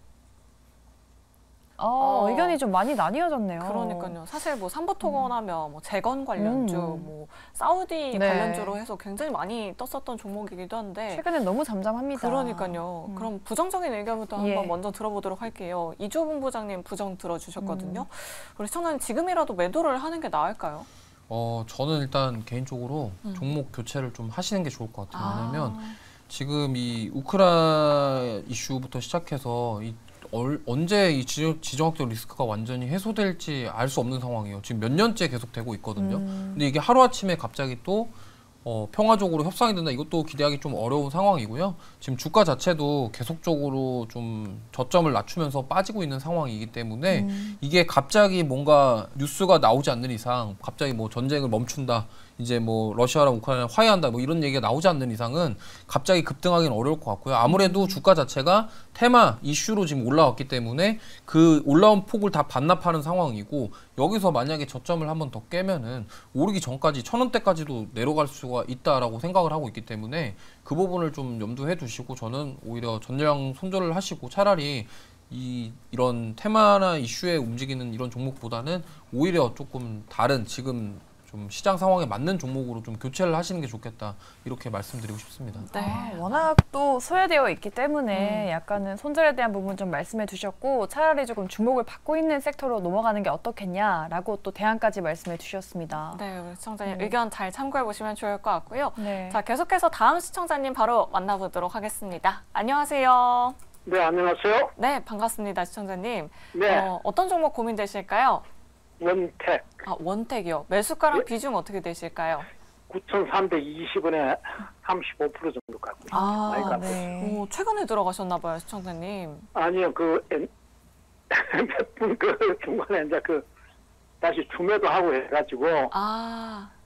의견이 좀 많이 나뉘어졌네요. 그러니까요. 사실 뭐 삼부토건 하면 뭐 재건 관련주, 뭐 사우디 관련주로 해서 굉장히 많이 떴었던 종목이기도 한데 최근엔 너무 잠잠합니다. 그러니까요. 그럼 부정적인 의견부터 한번 먼저 들어보도록 할게요. 이조봉 부장님 부정 들어주셨거든요. 우리 시청자님 지금이라도 매도를 하는 게 나을까요? 저는 일단 개인적으로 종목 교체를 좀 하시는 게 좋을 것 같아요. 왜냐면 지금 이 우크라 이슈부터 시작해서 언제 이 지정학적 리스크가 완전히 해소될지 알 수 없는 상황이에요. 지금 몇 년째 계속되고 있거든요. 근데 이게 하루아침에 갑자기 또 평화적으로 협상이 된다, 이것도 기대하기 좀 어려운 상황이고요. 지금 주가 자체도 계속적으로 좀 저점을 낮추면서 빠지고 있는 상황이기 때문에 이게 갑자기 뭔가 뉴스가 나오지 않는 이상, 갑자기 뭐 전쟁을 멈춘다, 이제 뭐 러시아랑 우크라이나 화해한다, 뭐 이런 얘기가 나오지 않는 이상은 갑자기 급등하기는 어려울 것 같고요. 아무래도 주가 자체가 테마 이슈로 지금 올라왔기 때문에 그 올라온 폭을 다 반납하는 상황이고, 여기서 만약에 저점을 한번 더 깨면은 오르기 전까지 1,000원대까지도 내려갈 수가 있다라고 생각을 하고 있기 때문에 그 부분을 좀 염두해 두시고, 저는 오히려 전량 손절을 하시고 차라리 이런 테마나 이슈에 움직이는 이런 종목보다는 오히려 조금 다른 지금 좀 시장 상황에 맞는 종목으로 좀 교체를 하시는 게 좋겠다, 이렇게 말씀드리고 싶습니다. 워낙 또 소외되어 있기 때문에 약간은 손절에 대한 부분 좀 말씀해 주셨고, 차라리 조금 주목을 받고 있는 섹터로 넘어가는 게 어떻겠냐라고 또 대안까지 말씀해 주셨습니다. 네, 우리 시청자님 의견 잘 참고해 보시면 좋을 것 같고요. 자, 계속해서 다음 시청자님 바로 만나보도록 하겠습니다. 안녕하세요. 네, 안녕하세요. 네, 반갑습니다, 시청자님. 네. 어떤 종목 고민되실까요? 원택. 원택이요. 매수가랑 비중 어떻게 되실까요? 9,320원에 35% 정도 갖고 네. 최근에 들어가셨나 봐요, 시청자님. 아니요, 몇 분 중간에 이제 다시 주매도 하고 해가지고.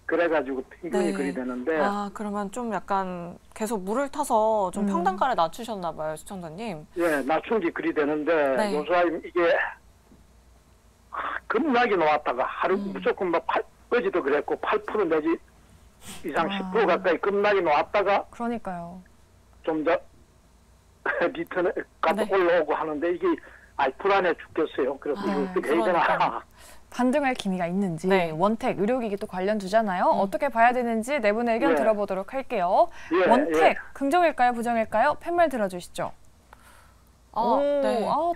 그래가지고 평균이 그리 되는데. 그러면 좀 약간 계속 물을 타서 좀 평단가를 낮추셨나 봐요, 시청자님. 예, 낮춘 게 그리 되는데, 요즘 이게 급락이 나왔다가 하루 무조건 어제도 그랬고 8% 내지 이상 10% 가까이 급락이 나왔다가 그러니까요. 좀 더 리턴을 가도 올라오고 하는데 이게 불안해 죽겠어요. 그래서 이거 어떻게 해야 되나. 반등할 기미가 있는지. 원택, 의료기기 또 관련주잖아요. 어떻게 봐야 되는지 네 분의 의견 들어보도록 할게요. 원택, 긍정일까요, 부정일까요? 팻말 들어주시죠.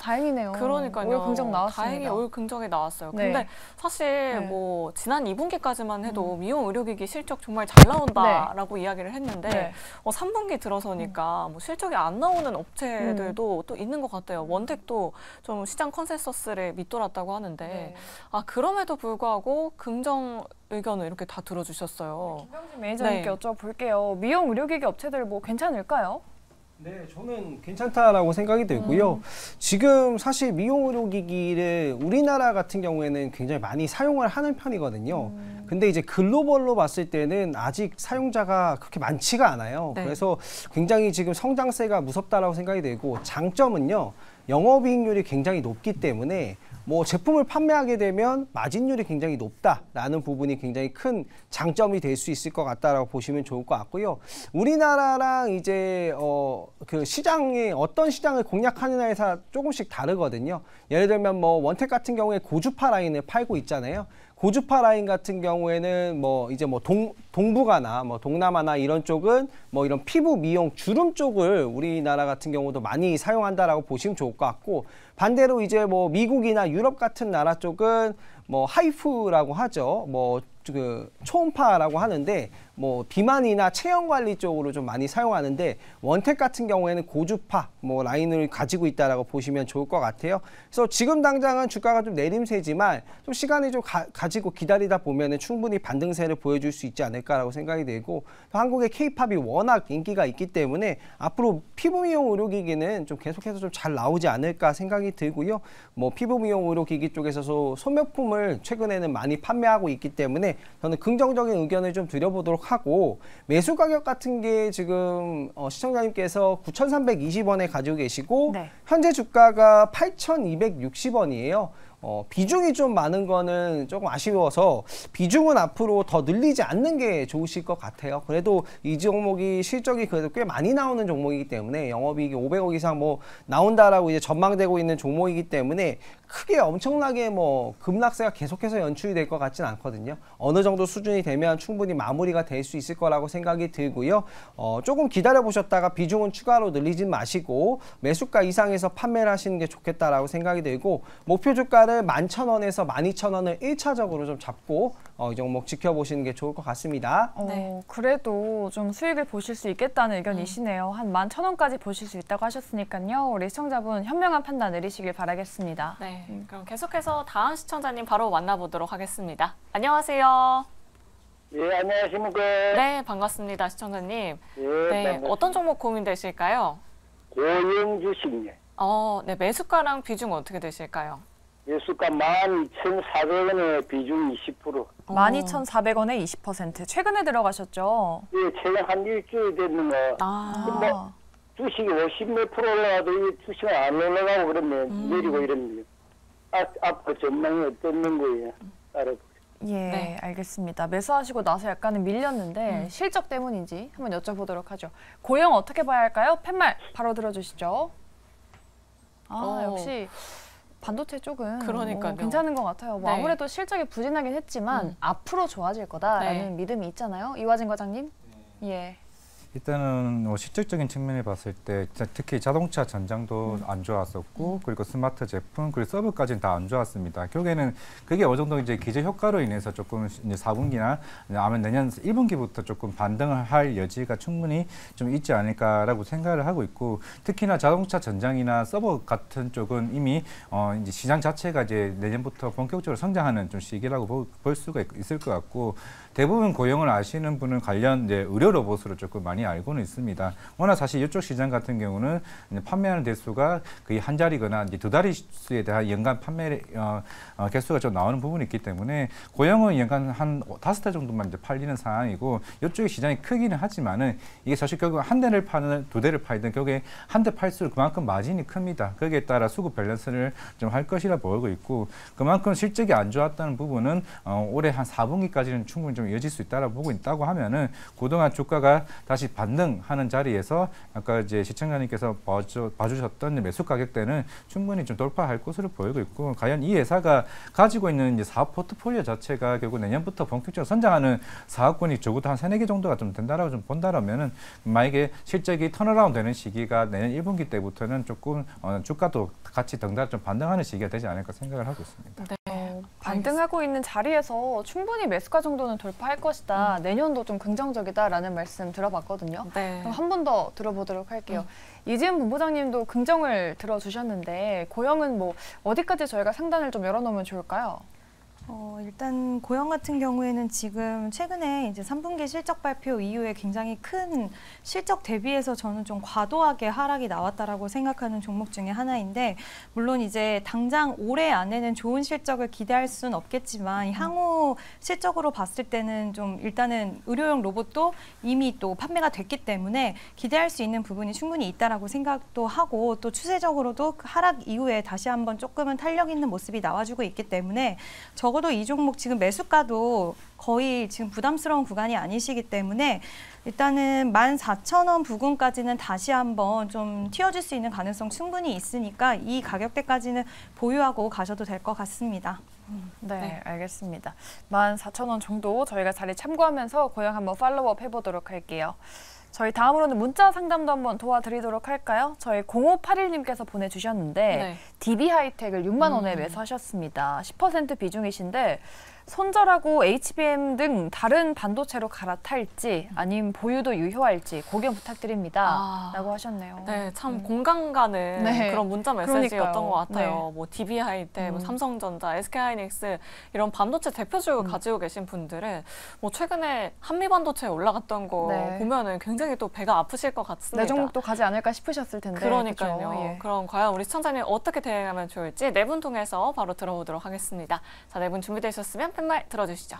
다행이네요. 그러니까요. 올 긍정 나왔습니다. 다행히 올 긍정이 나왔어요. 근데 사실 뭐 지난 2분기까지만 해도 미용 의료기기 실적 정말 잘 나온다라고 이야기를 했는데 3분기 들어서니까 뭐 실적이 안 나오는 업체들도 또 있는 것 같아요. 원택도 좀 시장 컨센서스를 밑돌았다고 하는데 그럼에도 불구하고 긍정 의견을 이렇게 다 들어주셨어요. 김병진 매니저님께 여쭤볼게요. 미용 의료기기 업체들 뭐 괜찮을까요? 네, 저는 괜찮다라고 생각이 들고요. 지금 사실 미용 의료기기를 우리나라 같은 경우에는 굉장히 많이 사용을 하는 편이거든요. 근데 이제 글로벌로 봤을 때는 아직 사용자가 그렇게 많지가 않아요. 그래서 굉장히 지금 성장세가 무섭다라고 생각이 들고, 장점은요, 영업이익률이 굉장히 높기 때문에 뭐 제품을 판매하게 되면 마진율이 굉장히 높다라는 부분이 굉장히 큰 장점이 될 수 있을 것 같다라고 보시면 좋을 것 같고요. 우리나라랑 이제 그 시장에 어떤 시장을 공략하느냐에 따라 조금씩 다르거든요. 예를 들면 뭐 원택 같은 경우에 고주파 라인을 팔고 있잖아요. 고주파 라인 같은 경우에는 뭐 이제 뭐 동북아나 뭐 동남아나 이런 쪽은 뭐 이런 피부 미용 주름 쪽을 우리나라 같은 경우도 많이 사용한다라고 보시면 좋을 것 같고, 반대로 이제 뭐 미국이나 유럽 같은 나라 쪽은 뭐 하이프라고 하죠. 뭐 그 초음파라고 하는데 뭐 비만이나 체형 관리 쪽으로 좀 많이 사용하는데 원택 같은 경우에는 고주파 뭐 라인을 가지고 있다라고 보시면 좋을 것 같아요. 그래서 지금 당장은 주가가 좀 내림세지만 좀 시간이 좀 가지고 기다리다 보면은 충분히 반등세를 보여줄 수 있지 않을까라고 생각이 되고 또 한국의 K-팝이 워낙 인기가 있기 때문에 앞으로 피부 미용 의료기기는 좀 계속해서 좀 잘 나오지 않을까 생각이 들고요. 뭐 피부 미용 의료기기 쪽에서도 소매품을 최근에는 많이 판매하고 있기 때문에 저는 긍정적인 의견을 좀 드려보도록 하고 매수 가격 같은 게 지금 시청자님께서 9,320원에 가지고 계시고 네. 현재 주가가 8,260원이에요. 비중이 좀 많은 거는 조금 아쉬워서 비중은 앞으로 더 늘리지 않는 게 좋으실 것 같아요. 그래도 이 종목이 실적이 그래도 꽤 많이 나오는 종목이기 때문에 영업이익이 500억 이상 뭐 나온다라고 이제 전망되고 있는 종목이기 때문에 크게 엄청나게 뭐 급락세가 계속해서 연출이 될 것 같지는 않거든요. 어느 정도 수준이 되면 충분히 마무리가 될 수 있을 거라고 생각이 들고요. 조금 기다려 보셨다가 비중은 추가로 늘리진 마시고 매수가 이상에서 판매를 하시는 게 좋겠다라고 생각이 들고 목표 주가를 11,000원에서 12,000원을 1차적으로 좀 잡고 이 종목 지켜보시는 게 좋을 것 같습니다. 그래도 좀 수익을 보실 수 있겠다는 의견이시네요. 한 11,000원까지 보실 수 있다고 하셨으니까요. 우리 시청자분 현명한 판단 내리시길 바라겠습니다. 네, 그럼 계속해서 다음 시청자님 바로 만나보도록 하겠습니다. 안녕하세요. 예, 안녕하십니까. 네, 반갑습니다, 시청자님. 예, 네, 반갑습니다. 어떤 종목 고민되실까요? 고영주식네. 네, 매수가랑 비중 어떻게 되실까요? 매수가 12,400원에 비중 20%. 12,400원에 20%. 최근에 들어가셨죠? 예, 최근 한 일주일 됐는데 뭐 주식이 50몇 프로 올라가도 이 주식은 안 올라가고 그러면 내리고 이럽니다. 앞으로 전망이 어떤 거예요? 알아보세요. 예, 네. 알겠습니다. 매수하시고 나서 약간은 밀렸는데 실적 때문인지 한번 여쭤보도록 하죠. 고영 어떻게 봐야 할까요? 팻말 바로 들어주시죠. 역시 반도체 쪽은 그러니까요. 괜찮은 것 같아요. 뭐 네. 아무래도 실적이 부진하긴 했지만 앞으로 좋아질 거다라는 네. 믿음이 있잖아요. 이화진 과장님. 예. 일단은 뭐 실질적인 측면에 봤을 때 특히 자동차 전장도 안 좋았었고 그리고 스마트 제품 그리고 서브까지는 다 안 좋았습니다. 결국에는 그게 어느 정도 이제 기저 효과로 인해서 조금 이제 4분기나 아마 내년 1분기부터 조금 반등을 할 여지가 충분히 좀 있지 않을까라고 생각을 하고 있고 특히나 자동차 전장이나 서버 같은 쪽은 이미 이제 시장 자체가 이제 내년부터 본격적으로 성장하는 좀 시기라고 볼 수가 있을 것 같고 대부분 고영을 아시는 분은 관련 이제 의료 로봇으로 조금 많이 알고는 있습니다. 워낙 사실 이쪽 시장 같은 경우는 판매하는 대수가 거의 한 자리거나 이제 두 자릿수에 대한 연간 판매 개수가 좀 나오는 부분이 있기 때문에 고영은 연간 한 5대 정도만 이제 팔리는 상황이고 이쪽의 시장이 크기는 하지만은 이게 사실 결국 한 대를 파는 두 대를 팔든 결국에 한 대 팔수록 그만큼 마진이 큽니다. 거기에 따라 수급 밸런스를 좀 할 것이라 보고 있고 그만큼 실적이 안 좋았다는 부분은 올해 한 4분기까지는 충분히 좀 이어질 수 있다라고 보고 있다고 하면은 그동안 주가가 다시 반등하는 자리에서 아까 이제 시청자님께서 봐주셨던 매수 가격대는 충분히 좀 돌파할 것으로 보이고 있고 과연 이 회사가 가지고 있는 이제 사업 포트폴리오 자체가 결국 내년부터 본격적으로 선장하는 사업군이 적어도 한 3-4개 정도가 좀 된다라고 좀 본다라면은 만약에 실적이 턴어라운드 되는 시기가 내년 1분기 때부터는 조금 주가도 같이 덩달아 좀 반등하는 시기가 되지 않을까 생각을 하고 있습니다. 네. 반등하고 있는 자리에서 충분히 매수가 정도는 돌파할 것이다. 내년도 좀 긍정적이다라는 말씀 들어봤거든요. 네. 그럼 한 번 더 들어보도록 할게요. 이지은 본부장님도 긍정을 들어주셨는데 고영은 뭐 어디까지 저희가 상단을 좀 열어놓으면 좋을까요? 일단 고영 같은 경우에는 지금 최근에 이제 3분기 실적 발표 이후에 굉장히 큰 실적 대비해서 저는 좀 과도하게 하락이 나왔다라고 생각하는 종목 중에 하나인데 물론 이제 당장 올해 안에는 좋은 실적을 기대할 수는 없겠지만 향후 실적으로 봤을 때는 좀 일단은 의료용 로봇도 이미 또 판매가 됐기 때문에 기대할 수 있는 부분이 충분히 있다라고 생각도 하고 또 추세적으로도 하락 이후에 다시 한번 조금은 탄력 있는 모습이 나와주고 있기 때문에 적어도 이 종목 지금 매수가도 거의 지금 부담스러운 구간이 아니시기 때문에 일단은 14,000원 부근까지는 다시 한번 좀 튀어줄 수 있는 가능성 충분히 있으니까 이 가격대까지는 보유하고 가셔도 될 것 같습니다. 네, 알겠습니다. 14,000원 정도 저희가 자리 참고하면서 고영 한번 팔로우업 해보도록 할게요. 저희 다음으로는 문자 상담도 한번 도와드리도록 할까요? 저희 0581님께서 보내주셨는데 DB하이텍을 6만 원에 매수하셨습니다. 10% 비중이신데 손절하고 HBM 등 다른 반도체로 갈아탈지 아니면 보유도 유효할지 고견 부탁드립니다. 라고 하셨네요. 네, 참 공감 가는 그런 문자 메시지였던 것 같아요. 뭐 DB하이텍, 뭐 삼성전자, SK하이닉스 이런 반도체 대표주를 가지고 계신 분들은 뭐 최근에 한미반도체에 올라갔던 거 보면은 굉장히 또 배가 아프실 것 같습니다. 내 종목도 가지 않을까 싶으셨을 텐데. 그러니까요. 그럼 과연 우리 시청자님 어떻게 대응하면 좋을지 네 분 통해서 바로 들어보도록 하겠습니다. 자, 네 분 준비되셨으면 팻말 들어주시죠.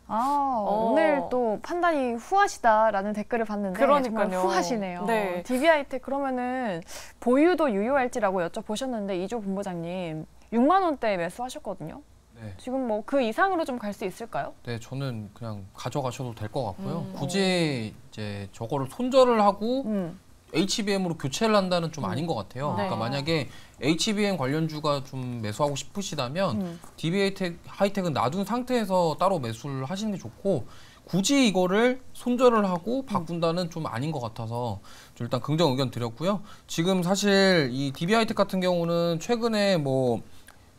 오늘 또 판단이 후하시다라는 댓글을 봤는데 정말 후하시네요. 네. DB하이텍 그러면은 보유도 유효할지라고 여쭤보셨는데 이조 본부장님 6만 원대에 매수하셨거든요. 네. 지금 뭐 그 이상으로 좀 갈 수 있을까요? 네, 저는 그냥 가져가셔도 될 것 같고요. 굳이 이제 저거를 손절을 하고 HBM으로 교체를 한다는 좀 아닌 것 같아요. 그러니까 만약에 HBM 관련주가 좀 매수하고 싶으시다면 DB하이텍은 놔둔 상태에서 따로 매수를 하시는 게 좋고 굳이 이거를 손절을 하고 바꾼다는 좀 아닌 것 같아서 좀 일단 긍정 의견 드렸고요. 지금 사실 이 DB하이텍 같은 경우는 최근에 뭐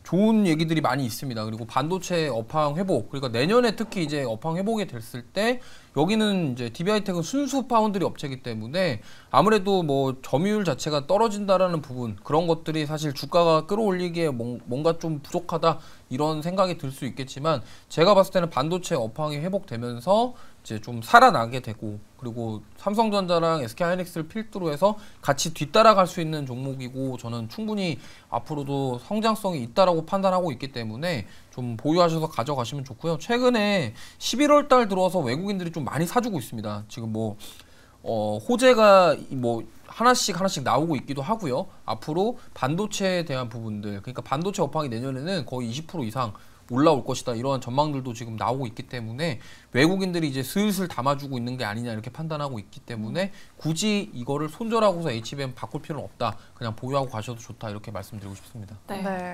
좋은 얘기들이 많이 있습니다. 그리고 반도체 업황 회복, 그러니까 내년에 특히 이제 업황 회복이 됐을 때 여기는 이제 DB하이텍은 순수 파운드리 업체이기 때문에 아무래도 뭐 점유율 자체가 떨어진다라는 부분 그런 것들이 사실 주가가 끌어올리기에 뭔가 좀 부족하다 이런 생각이 들 수 있겠지만 제가 봤을 때는 반도체 업황이 회복되면서 이제 좀 살아나게 되고 그리고 삼성전자랑 SK하이닉스를 필두로 해서 같이 뒤따라갈 수 있는 종목이고 저는 충분히 앞으로도 성장성이 있다라고 판단하고 있기 때문에 좀 보유하셔서 가져가시면 좋고요. 최근에 11월 달 들어와서 외국인들이 좀 많이 사주고 있습니다. 지금 뭐 호재가 뭐 하나씩 나오고 있기도 하고요. 앞으로 반도체에 대한 부분들, 그러니까 반도체 업황이 내년에는 거의 20% 이상 올라올 것이다 이런 전망들도 지금 나오고 있기 때문에 외국인들이 이제 슬슬 담아주고 있는 게 아니냐 이렇게 판단하고 있기 때문에 굳이 이거를 손절하고서 HBM 바꿀 필요는 없다. 그냥 보유하고 가셔도 좋다 이렇게 말씀드리고 싶습니다.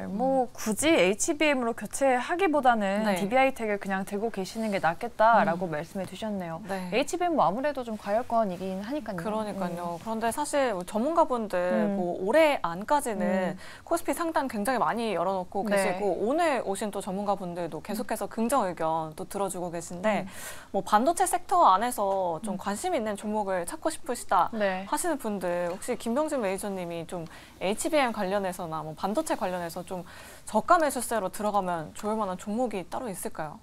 뭐 굳이 HBM으로 교체하기보다는 DB하이텍을 그냥 들고 계시는 게 낫겠다라고 말씀해 주셨네요. HBM 뭐 아무래도 좀 과열권이긴 하니까요. 그러니까요. 그런데 사실 전문가분들 뭐 올해 안까지는 코스피 상단 굉장히 많이 열어놓고 계시고 오늘 오신 또 전문가분들도 계속해서 긍정 의견 또 들어주고 계신데 뭐 반도체 섹터 안에서 좀 관심 있는 종목을 찾고 싶으시다 하시는 분들 혹시 김병진 매니저님이 좀 HBM 관련해서나 뭐 반도체 관련해서 좀 저가 매수세로 들어가면 좋을 만한 종목이 따로 있을까요?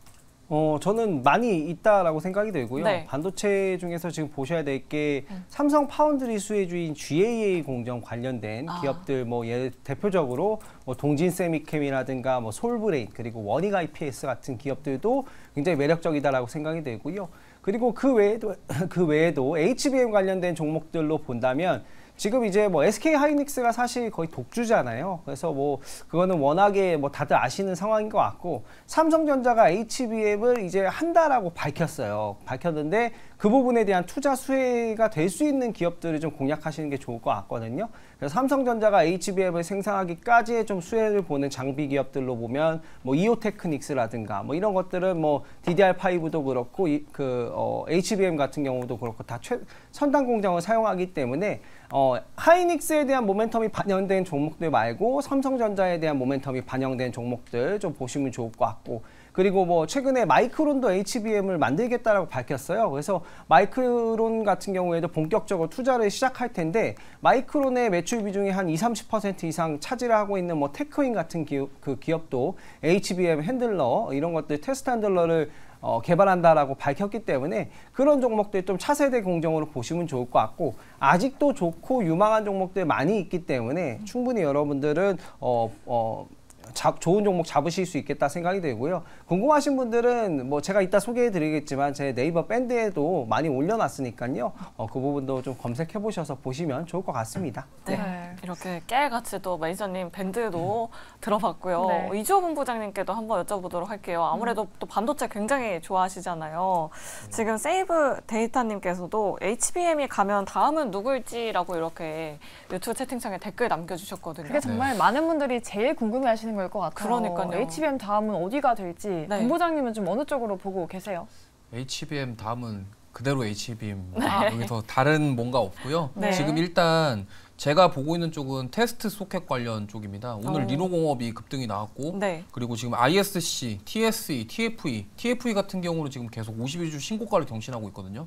저는 많이 있다라고 생각이 들고요. 반도체 중에서 지금 보셔야 될 게 삼성 파운드리 수혜주인 GAA 공정 관련된 기업들 뭐 대표적으로 뭐 동진 세미캠이라든가 뭐 솔브레인 그리고 원익 IPS 같은 기업들도 굉장히 매력적이다라고 생각이 되고요. 그리고 그 외에도 HBM 관련된 종목들로 본다면 지금 이제 뭐 SK하이닉스가 사실 거의 독주잖아요. 그래서 뭐 그거는 워낙에 뭐 다들 아시는 상황인 것 같고 삼성전자가 HBM을 이제 한다라고 밝혔는데 그 부분에 대한 투자 수혜가 될 수 있는 기업들을 좀 공략하시는 게 좋을 것 같거든요. 그래서 삼성전자가 HBM을 생산하기까지의 좀 수혜를 보는 장비 기업들로 보면 뭐 이오테크닉스라든가 뭐 이런 것들은 뭐 DDR5도 그렇고 HBM 같은 경우도 그렇고 다 선단 공정을 사용하기 때문에 하이닉스에 대한 모멘텀이 반영된 종목들 말고 삼성전자에 대한 모멘텀이 반영된 종목들 좀 보시면 좋을 것 같고 그리고 뭐 최근에 마이크론도 HBM을 만들겠다라고 밝혔어요. 그래서 마이크론 같은 경우에도 본격적으로 투자를 시작할 텐데 마이크론의 매출 비중이 한 20-30% 이상 차지를 하고 있는 뭐 테크인 같은 기업도 HBM 핸들러 이런 것들 테스트 핸들러를 개발한다라고 밝혔기 때문에 그런 종목들 좀 차세대 공정으로 보시면 좋을 것 같고 아직도 좋고 유망한 종목들 많이 있기 때문에 충분히 여러분들은 좋은 종목 잡으실 수 있겠다 생각이 들고요. 궁금하신 분들은 뭐 제가 이따 소개해드리겠지만 제 네이버 밴드에도 많이 올려놨으니까요. 그 부분도 좀 검색해 보셔서 보시면 좋을 것 같습니다. 이렇게 깨알같이 또 매니저님 밴드도 들어봤고요. 이조 본부장님께도 한번 여쭤보도록 할게요. 아무래도 또 반도체 굉장히 좋아하시잖아요. 지금 세이브 데이터님께서도 HBM이 가면 다음은 누구일지라고 이렇게 유튜브 채팅창에 댓글 남겨주셨거든요. 그게 정말 많은 분들이 제일 궁금해하시는 걸 것 같아요. 그러니까요. HBM 다음은 어디가 될지 본부장님은 좀 어느 쪽으로 보고 계세요? HBM 다음은 그대로 HBM 여기서 다른 뭔가 없고요. 네. 지금 일단 제가 보고 있는 쪽은 테스트 소켓 관련 쪽입니다. 오늘 리노공업이 급등이 나왔고 네. 그리고 지금 ISC, TSE, TFE 같은 경우는 지금 계속 52주 신고가를 경신하고 있거든요.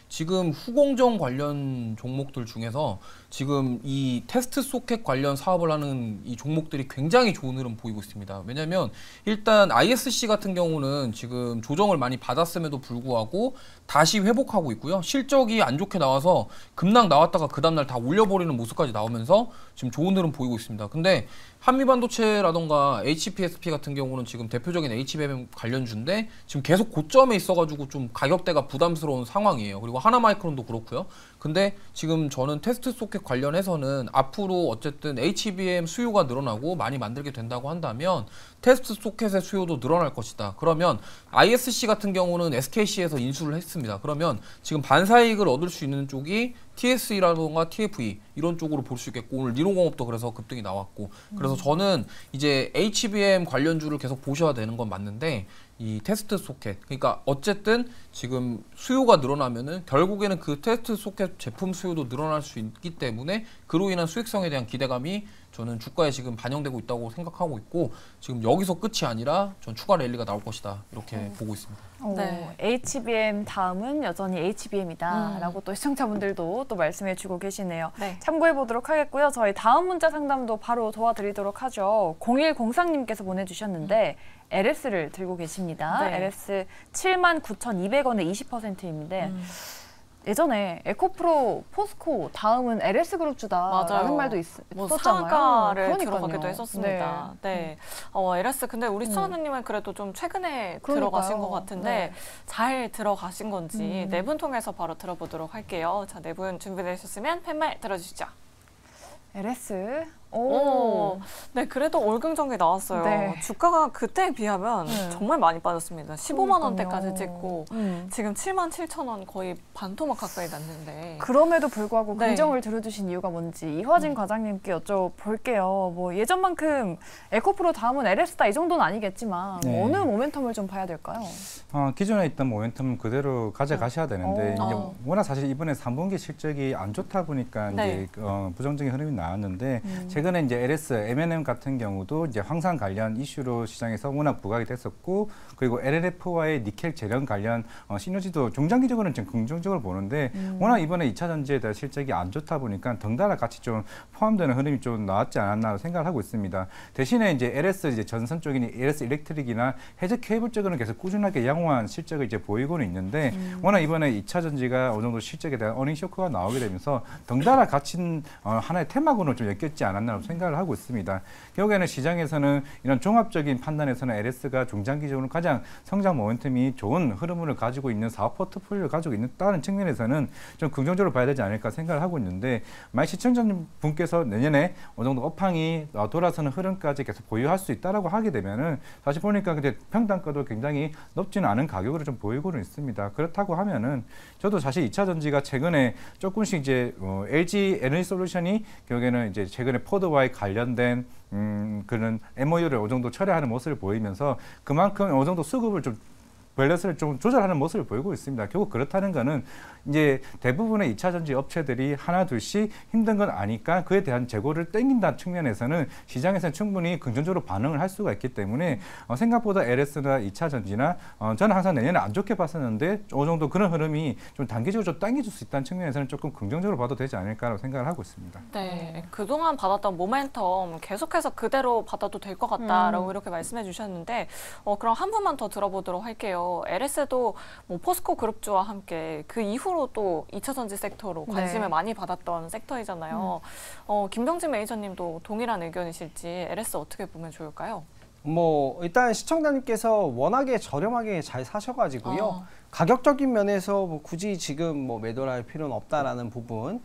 지금 후공정 관련 종목들 중에서 지금 이 테스트 소켓 관련 사업을 하는 이 종목들이 굉장히 좋은 흐름 보이고 있습니다. 왜냐하면 일단 ISC 같은 경우는 지금 조정을 많이 받았음에도 불구하고 다시 회복하고 있고요. 실적이 안 좋게 나와서 급락 나왔다가 그 다음날 다 올려버리는 모습까지 나오면서 지금 좋은 흐름 보이고 있습니다. 근데 한미반도체라던가 HPSP 같은 경우는 지금 대표적인 HBM 관련주인데 지금 계속 고점에 있어가지고 좀 가격대가 부담스러운 상황이에요. 그리고 하나마이크론도 그렇고요. 근데 지금 저는 테스트 소켓 관련해서는 앞으로 어쨌든 HBM 수요가 늘어나고 많이 만들게 된다고 한다면 테스트 소켓의 수요도 늘어날 것이다. 그러면 ISC 같은 경우는 SKC에서 인수를 했습니다. 그러면 지금 반사이익을 얻을 수 있는 쪽이 TSE라던가 TFE 이런 쪽으로 볼 수 있겠고 오늘 리노공업도 그래서 급등이 나왔고 그래서 저는 이제 HBM 관련주를 계속 보셔야 되는 건 맞는데 이 테스트 소켓 그러니까 어쨌든 지금 수요가 늘어나면은 결국에는 그 테스트 소켓 제품 수요도 늘어날 수 있기 때문에 그로 인한 수익성에 대한 기대감이 저는 주가에 지금 반영되고 있다고 생각하고 있고 지금 여기서 끝이 아니라 전 추가 랠리가 나올 것이다 이렇게 보고 있습니다. 네. HBM 다음은 여전히 HBM이다라고 또 시청자분들도 또 말씀해주고 계시네요. 네. 참고해 보도록 하겠고요. 저희 다음 문자 상담도 바로 도와드리도록 하죠. 0103님께서 보내주셨는데 LS를 들고 계십니다. 네. LS 79,200원에 20%인데 예전에 에코프로, 포스코 다음은 LS그룹주다라는 맞아요. 말도 뭐 있었잖아요. 상한가를 그러니까요. 들어가기도 했었습니다. 네. LS 근데 우리 시청자님은 그래도 좀 최근에 들어가신 것 같은데 네. 잘 들어가신 건지 네 분 통해서 바로 들어보도록 할게요. 자, 네 분 준비되셨으면 팻말 들어주시죠. LS. 네, 그래도 월등정기 나왔어요. 네. 주가가 그때에 비하면 네. 정말 많이 빠졌습니다. 15만 원대까지 그러니까요. 찍고 지금 77,000원 거의 반토막 가까이 났는데 그럼에도 불구하고 네. 긍정을 들어주신 이유가 뭔지 이화진 과장님께 여쭤볼게요. 뭐 예전만큼 에코프로 다음은 LS다 이 정도는 아니겠지만 네. 어느 모멘텀을 좀 봐야 될까요? 기존에 있던 모멘텀 그대로 가져가셔야 되는데 이제 워낙 사실 이번에 3분기 실적이 안 좋다 보니까 네. 이제 부정적인 흐름이 나왔는데 최근에 이제 LS, M&M 같은 경우도 이제 황산 관련 이슈로 시장에서 워낙 부각이 됐었고 그리고 LLF와의 니켈 재련 관련 시너지도 중장기적으로는 좀 긍정적으로 보는데 워낙 이번에 2차 전지에 대한 실적이 안 좋다 보니까 덩달아 같이 좀 포함되는 흐름이 좀 나왔지 않았나 생각을 하고 있습니다. 대신에 이제 LS 이제 전선 쪽인 LS 일렉트릭이나 해저 케이블 쪽으로는 계속 꾸준하게 양호한 실적을 이제 보이고는 있는데 워낙 이번에 2차 전지가 어느 정도 실적에 대한 어닝 쇼크가 나오게 되면서 덩달아 갇힌 하나의 테마군으로 좀 엮였지 않았나 생각을 하고 있습니다. 결국에는 시장에서는 이런 종합적인 판단에서는 LS가 중장기적으로 가장 성장 모멘텀이 좋은 흐름을 가지고 있는 사업 포트폴리오를 가지고 있다는 측면에서는 좀 긍정적으로 봐야 되지 않을까 생각을 하고 있는데 만약 시청자분께서 내년에 어느 정도 업황이 돌아서는 흐름까지 계속 보유할 수 있다라고 하게 되면은 사실 보니까 근데 평단가도 굉장히 높지는 않은 가격으로 좀 보이고는 있습니다. 그렇다고 하면은 저도 사실 2차 전지가 최근에 조금씩 이제 LG 에너지솔루션이 결국에는 이제 최근에 포드와의 관련된 그런 MOU를 어느 정도 철회하는 모습을 보이면서 그만큼 어느 정도 수급을 좀 밸런스를 좀 조절하는 모습을 보이고 있습니다. 결국 그렇다는 거는 이제 대부분의 2차 전지 업체들이 하나 둘씩 힘든 건 아니까 그에 대한 재고를 땡긴다는 측면에서는 시장에서는 충분히 긍정적으로 반응을 할 수가 있기 때문에 생각보다 LS나 2차 전지나 저는 항상 내년에 안 좋게 봤었는데 어느 정도 그런 흐름이 좀 단기적으로 좀 당겨줄 수 있다는 측면에서는 조금 긍정적으로 봐도 되지 않을까라고 생각을 하고 있습니다. 네, 그동안 받았던 모멘텀 계속해서 그대로 받아도 될 것 같다라고 이렇게 말씀해 주셨는데 그럼 한 분만 더 들어보도록 할게요. LS도 뭐 포스코 그룹주와 함께 그 이후로 또 2차 전지 섹터로 관심을 네. 많이 받았던 섹터이잖아요. 김병진 매니저님도 동일한 의견이실지 LS 어떻게 보면 좋을까요? 뭐 일단 시청자님께서 워낙에 저렴하게 잘 사셔가지고요. 가격적인 면에서 뭐 굳이 지금 뭐 매도를 할 필요는 없다라는 부분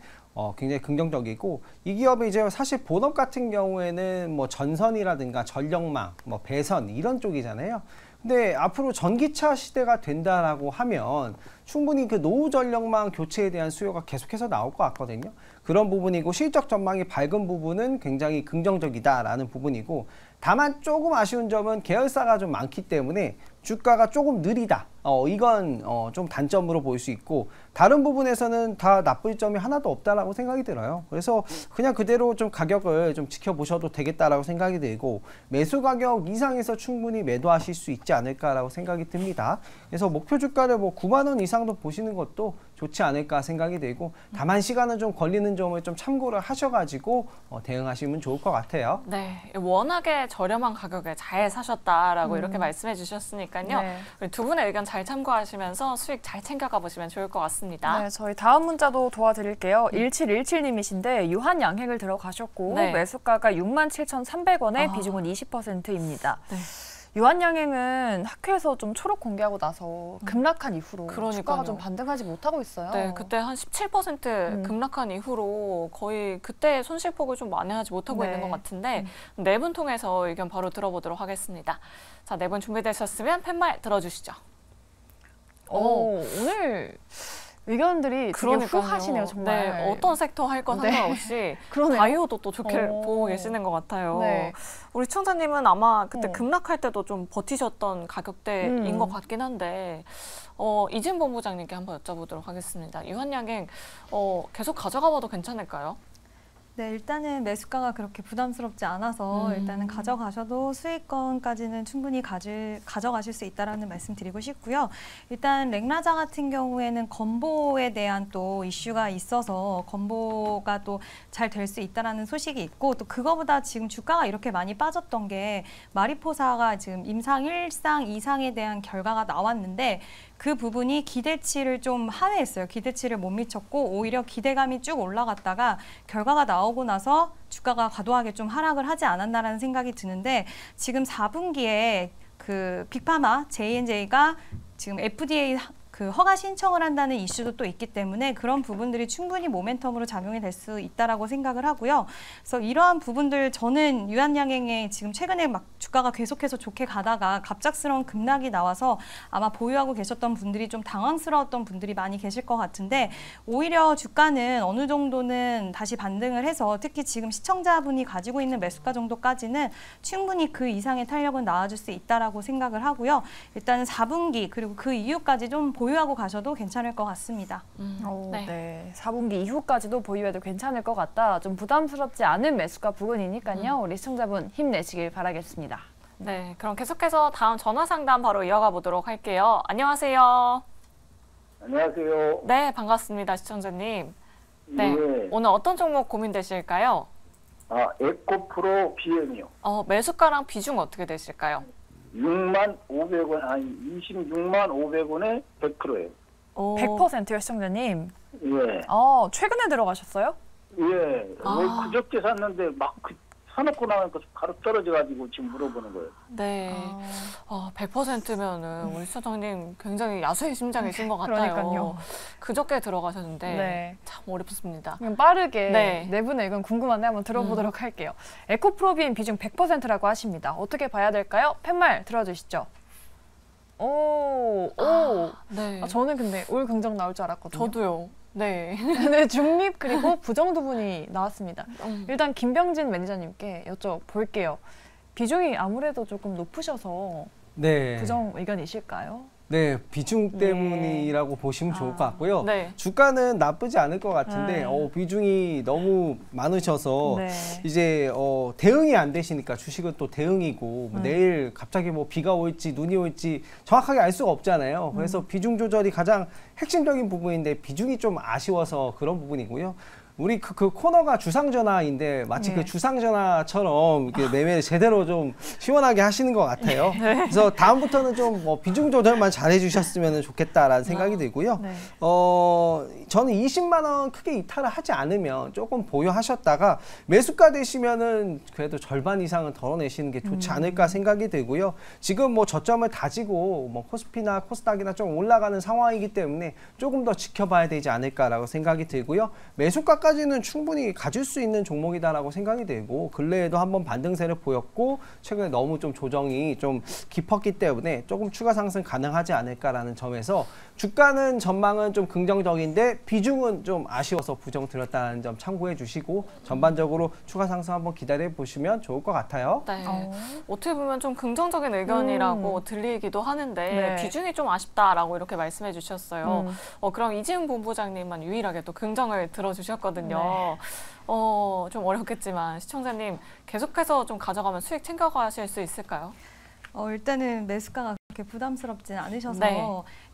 굉장히 긍정적이고 이 기업이 이제 사실 본업 같은 경우에는 뭐 전선이라든가 전력망, 뭐 배선 이런 쪽이잖아요. 근데 앞으로 전기차 시대가 된다라고 하면 충분히 그 노후 전력망 교체에 대한 수요가 계속해서 나올 것 같거든요. 그런 부분이고 실적 전망이 밝은 부분은 굉장히 긍정적이다라는 부분이고 다만 조금 아쉬운 점은 계열사가 좀 많기 때문에 주가가 조금 느리다. 이건 좀 단점으로 보일 수 있고 다른 부분에서는 다 나쁠 점이 하나도 없다라고 생각이 들어요. 그래서 그냥 그대로 좀 가격을 좀 지켜보셔도 되겠다라고 생각이 들고 매수 가격 이상에서 충분히 매도하실 수 있지 않을까라고 생각이 듭니다. 그래서 목표 주가를 뭐 9만 원 이상도 보시는 것도 좋지 않을까 생각이 들고 다만 시간은 좀 걸리는 점을 좀 참고를 하셔가지고 대응하시면 좋을 것 같아요. 네, 워낙에 저렴한 가격에 잘 사셨다라고 이렇게 말씀해 주셨으니까요. 네. 두 분의 의견 잘 참고하시면서 수익 잘 챙겨가 보시면 좋을 것 같습니다. 네, 저희 다음 문자도 도와드릴게요. 1717님이신데 유한 양행을 들어가셨고 네. 매수가가 67,300원에 아. 비중은 20%입니다. 네. 유한양행은 학회에서 좀 초록 공개하고 나서 급락한 이후로 그러니까요. 주가가 좀 반등하지 못하고 있어요. 네, 그때 한 17% 급락한 이후로 거의 그때 손실폭을 좀 만회하지 못하고 네. 있는 것 같은데 네 분 통해서 의견 바로 들어보도록 하겠습니다. 자, 네 분 준비되셨으면 팻말 들어주시죠. 오늘 의견들이 되게 후하시네요, 정말. 네, 어떤 섹터 할 건 상관없이 그러네요. 바이오도 또 좋게 보고 계시는 것 같아요. 네. 우리 시청자님은 아마 그때 급락할 때도 좀 버티셨던 가격대인 것 같긴 한데 이진 본부장님께 한번 여쭤보도록 하겠습니다. 유한양행 계속 가져가 봐도 괜찮을까요? 네, 일단은 매수가가 그렇게 부담스럽지 않아서 일단은 가져가셔도 수익권까지는 충분히 가져가실 수 있다라는 말씀 드리고 싶고요. 일단 렉라자 같은 경우에는 건보에 대한 또 이슈가 있어서 건보가 또 잘 될 수 있다라는 소식이 있고 또 그거보다 지금 주가가 이렇게 많이 빠졌던 게 마리포사가 지금 임상 1상, 2상에 대한 결과가 나왔는데 그 부분이 기대치를 좀 하회했어요. 기대치를 못 미쳤고 오히려 기대감이 쭉 올라갔다가 결과가 나오고 나서 주가가 과도하게 좀 하락을 하지 않았나라는 생각이 드는데 지금 4분기에 그 빅파마 J&J가 지금 FDA 그 허가 신청을 한다는 이슈도 또 있기 때문에 그런 부분들이 충분히 모멘텀으로 작용이 될 수 있다라고 생각을 하고요. 그래서 이러한 부분들 저는 유한양행에 지금 최근에 막 주가가 계속해서 좋게 가다가 갑작스러운 급락이 나와서 아마 보유하고 계셨던 분들이 좀 당황스러웠던 분들이 많이 계실 것 같은데 오히려 주가는 어느 정도는 다시 반등을 해서 특히 지금 시청자분이 가지고 있는 매수가 정도까지는 충분히 그 이상의 탄력은 나와줄 수 있다라고 생각을 하고요. 일단은 4분기 그리고 그 이후까지 좀 보유하고 가셔도 괜찮을 것 같습니다. 네. 4분기 이후까지도 보유해도 괜찮을 것 같다. 좀 부담스럽지 않은 매수가 부근이니까요. 우리 시청자분 힘내시길 바라겠습니다. 네, 그럼 계속해서 다음 전화 상담 바로 이어가 보도록 할게요. 안녕하세요. 안녕하세요. 네, 반갑습니다, 시청자님. 네, 네. 오늘 어떤 종목 고민되실까요? 에코프로 BM이요. 매수가랑 비중 어떻게 되실까요? 6만 500원, 아니 26만 500원에 100%예요. 100%요, 시청자님. 예. 최근에 들어가셨어요? 예. 그저께 샀는데 막 사놓고 나니까 바로 떨어져가지고 지금 물어보는 거예요. 네. 100%면은 우리 시청자님 굉장히 야수의 심장이신 것 같아요. 그러니까요. 그저께 들어가셨는데 네. 참 어렵습니다. 그럼 빠르게 네. 네 분의 의견 궁금한데 한번 들어보도록 할게요. 에코프로비엔 비중 100%라고 하십니다. 어떻게 봐야 될까요? 팻말 들어주시죠. 네. 저는 근데 올 긍정 나올 줄 알았거든요. 저도요. 네. 네, 중립 그리고 부정두분이 나왔습니다. 일단 김병진 매니저님께 여쭤볼게요. 비중이 아무래도 조금 높으셔서 네. 부정 의견이실까요? 네, 비중 때문이라고 보시면 좋을 것 같고요. 네. 주가는 나쁘지 않을 것 같은데 비중이 너무 많으셔서 네. 이제 대응이 안 되시니까 주식은 또 대응이고 뭐 내일 갑자기 뭐 비가 올지 눈이 올지 정확하게 알 수가 없잖아요. 그래서 비중 조절이 가장 핵심적인 부분인데 비중이 좀 아쉬워서 그런 부분이고요. 우리 그 코너가 주상전화인데 마치 그 주상전화처럼 이렇게 매매를 제대로 좀 시원하게 하시는 것 같아요. 그래서 다음부터는 좀 뭐 비중 조절만 잘해 주셨으면 좋겠다라는 생각이 들고요. 네. 저는 20만 원 크게 이탈을 하지 않으면 조금 보유하셨다가 매수가 되시면은 그래도 절반 이상은 덜어내시는 게 좋지 않을까 생각이 들고요. 지금 뭐 저점을 다지고 뭐 코스피나 코스닥이나 좀 올라가는 상황이기 때문에 조금 더 지켜봐야 되지 않을까라고 생각이 들고요. 매수가 주가까지는 충분히 가질 수 있는 종목이다라고 생각이 되고 근래에도 한번 반등세를 보였고 최근에 너무 좀 조정이 좀 깊었기 때문에 조금 추가 상승 가능하지 않을까라는 점에서 주가는 전망은 좀 긍정적인데 비중은 좀 아쉬워서 부정 드렸다는 점 참고해 주시고 전반적으로 추가 상승 한번 기다려 보시면 좋을 것 같아요. 네. 어떻게 보면 좀 긍정적인 의견이라고 들리기도 하는데 네. 비중이 좀 아쉽다라고 이렇게 말씀해 주셨어요. 그럼 이지은 본부장님만 유일하게 또 긍정을 들어주셨거든요. 네. 좀 어렵겠지만 시청자님 계속해서 좀 가져가면 수익 챙겨가실 수 있을까요? 일단은 매수가가 그렇게 부담스럽진 않으셔서 네.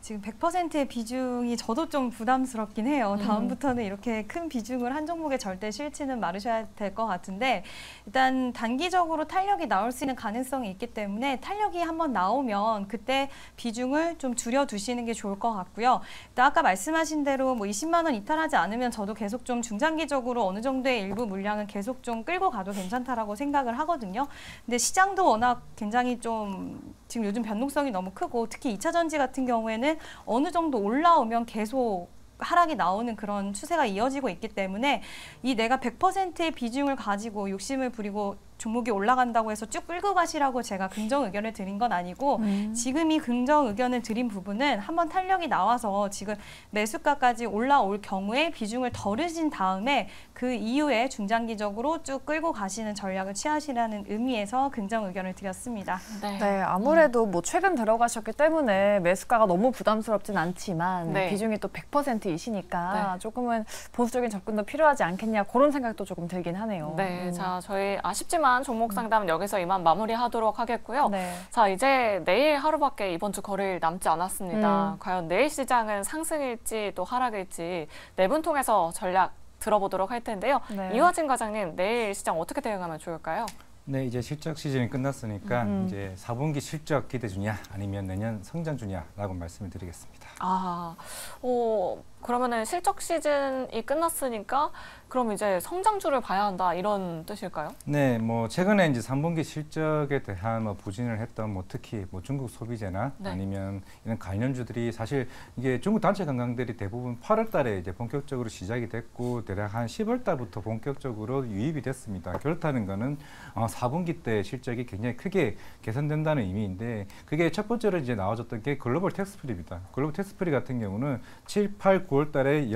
지금 100%의 비중이 저도 좀 부담스럽긴 해요. 다음부터는 이렇게 큰 비중을 한 종목에 절대 실지는 말으셔야 될 것 같은데 일단 단기적으로 탄력이 나올 수 있는 가능성이 있기 때문에 탄력이 한번 나오면 그때 비중을 좀 줄여두시는 게 좋을 것 같고요. 또 아까 말씀하신 대로 뭐 20만 원 이탈하지 않으면 저도 계속 좀 중장기적으로 어느 정도의 일부 물량은 계속 좀 끌고 가도 괜찮다라고 생각을 하거든요. 근데 시장도 워낙 굉장히 좀 지금 요즘 변동성이 너무 크고 특히 2차 전지 같은 경우에는 어느 정도 올라오면 계속 하락이 나오는 그런 추세가 이어지고 있기 때문에 이 내가 100%의 비중을 가지고 욕심을 부리고 종목이 올라간다고 해서 쭉 끌고 가시라고 제가 긍정 의견을 드린 건 아니고 지금 이 긍정 의견을 드린 부분은 한번 탄력이 나와서 지금 매수가까지 올라올 경우에 비중을 덜으신 다음에 그 이후에 중장기적으로 쭉 끌고 가시는 전략을 취하시라는 의미에서 긍정 의견을 드렸습니다. 네, 아무래도 뭐 최근 들어가셨기 때문에 매수가가 너무 부담스럽진 않지만 네. 비중이 또 100%이시니까 조금은 보수적인 접근도 필요하지 않겠냐 그런 생각도 조금 들긴 하네요. 네, 자 저희 아쉽지만 종목 상담은 여기서 이만 마무리하도록 하겠고요. 네. 자 이제 내일 하루밖에 이번 주 거래일 남지 않았습니다. 과연 내일 시장은 상승일지 또 하락일지 네 분 통해서 전략 들어보도록 할 텐데요. 네. 이화진 과장님 내일 시장 어떻게 대응하면 좋을까요? 네, 이제 실적 시즌이 끝났으니까 이제 4분기 실적 기대 주냐 아니면 내년 성장 주냐라고 말씀을 드리겠습니다. 그러면은 실적 시즌이 끝났으니까 그럼 이제 성장주를 봐야 한다 이런 뜻일까요? 네, 뭐 최근에 이제 3분기 실적에 대한 뭐 부진을 했던 뭐 특히 뭐 중국 소비재나 아니면 이런 관련주들이 사실 이게 중국 단체 관광들이 대부분 8월달에 이제 본격적으로 시작이 됐고 대략 한 10월달부터 본격적으로 유입이 됐습니다. 그렇다는 거는 4분기 때 실적이 굉장히 크게 개선된다는 의미인데 그게 첫 번째로 이제 나와줬던 게 글로벌 텍스프리입니다. 글로벌 텍스프리 같은 경우는 7, 8, 9월달에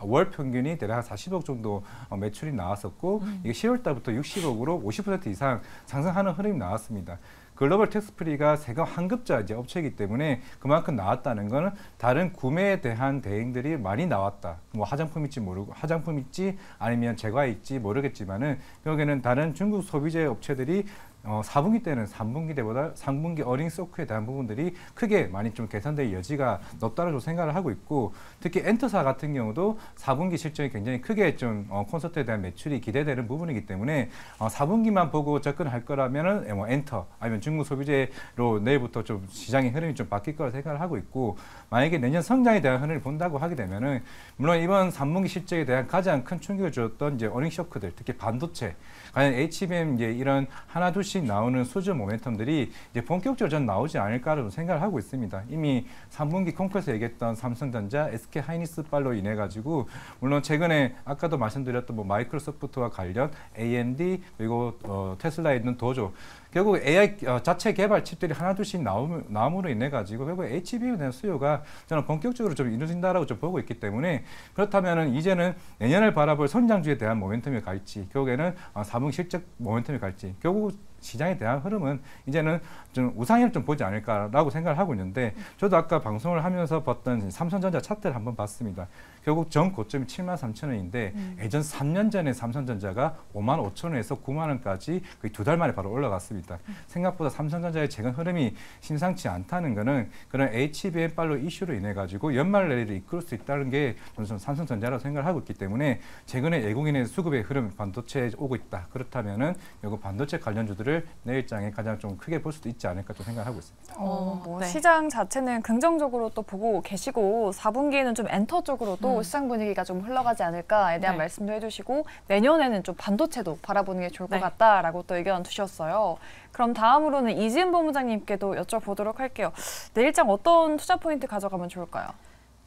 월 평균이 대략 40억 정도 매출이 나왔었고 이게 10월달부터 60억으로 50% 이상 상승하는 흐름이 나왔습니다. 글로벌 텍스프리가 세금 환급자 이제 업체이기 때문에 그만큼 나왔다는 거는 다른 구매에 대한 대응들이 많이 나왔다. 뭐 화장품일지 아니면 제과일지 모르겠지만은 결국에는 다른 중국 소비재 업체들이 4분기 때는 3분기 때보다 3분기 어닝 소크에 대한 부분들이 크게 많이 좀 개선될 여지가 높다고 생각을 하고 있고 특히 엔터사 같은 경우도 4분기 실적이 굉장히 크게 좀 콘서트에 대한 매출이 기대되는 부분이기 때문에 4분기만 보고 접근할 거라면은 뭐 엔터 아니면 중국 소비재로 내일부터 좀 시장의 흐름이 좀 바뀔 거라 생각을 하고 있고 만약에 내년 성장에 대한 흐름을 본다고 하게 되면은 물론 이번 3분기 실적에 대한 가장 큰 충격을 줬던 이제 어닝 쇼크들 특히 반도체 과연 HBM 이제 이런 하나 둘씩 나오는 수주 모멘텀들이 이제 본격적으로 전 나오지 않을까라고 생각을 하고 있습니다. 이미 3분기 콩쿠에서 얘기했던 삼성전자, SK 하이닉스발로 인해 가지고 물론 최근에 아까도 말씀드렸던 뭐 마이크로소프트와 관련 AMD 그리고 테슬라에 있는 도조 결국 AI 자체 개발 칩들이 하나둘씩 나옴으로 인해 가지고 결국 HBM에 대한 수요가 저는 본격적으로 좀 이루어진다라고 좀 보고 있기 때문에 그렇다면은 이제는 내년을 바라볼 성장주에 대한 모멘텀이 갈지 결국에는 4분기 실적 모멘텀이 갈지 결국 시장에 대한 흐름은 이제는 좀 우상향을 좀 보지 않을까라고 생각을 하고 있는데 저도 아까 방송을 하면서 봤던 삼성전자 차트를 한번 봤습니다. 결국 전 고점이 73,000원인데 예전 3년 전에 삼성전자가 55,000원에서 9만 원까지 거의 2달 만에 바로 올라갔습니다. 생각보다 삼성전자의 최근 흐름이 심상치 않다는 거는 그런 HBM 발로 이슈로 인해 가지고 연말 랠리를 이끌 수 있다는 게 저는 삼성전자라고 생각을 하고 있기 때문에 최근에 외국인의 수급의 흐름 반도체에 오고 있다. 그렇다면은 결국 반도체 관련주들을 내일장에 가장 좀 크게 볼 수도 있지 않을까 또 생각을 하고 있습니다. 시장 자체는 긍정적으로 또 보고 계시고 4분기에는 좀 엔터 쪽으로도 시장 분위기가 좀 흘러가지 않을까에 대한 말씀도 해주시고 내년에는 좀 반도체도 바라보는 게 좋을 것 같다라고 또 의견 주셨어요. 그럼 다음으로는 이지은 본부장님께도 여쭤보도록 할게요. 내일장 어떤 투자 포인트 가져가면 좋을까요?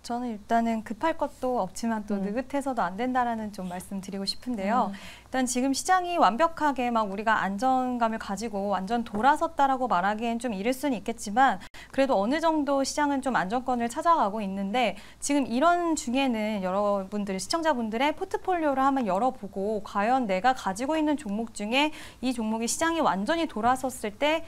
저는 일단은 급할 것도 없지만 또 느긋해서도 안 된다라는 좀 말씀드리고 싶은데요. 일단 지금 시장이 완벽하게 막 우리가 안정감을 가지고 완전 돌아섰다라고 말하기엔 좀 이를 수는 있겠지만 그래도 어느 정도 시장은 좀 안정권을 찾아가고 있는데 지금 이런 중에는 여러분들 시청자분들의 포트폴리오를 한번 열어보고 과연 내가 가지고 있는 종목 중에 이 종목이 시장이 완전히 돌아섰을 때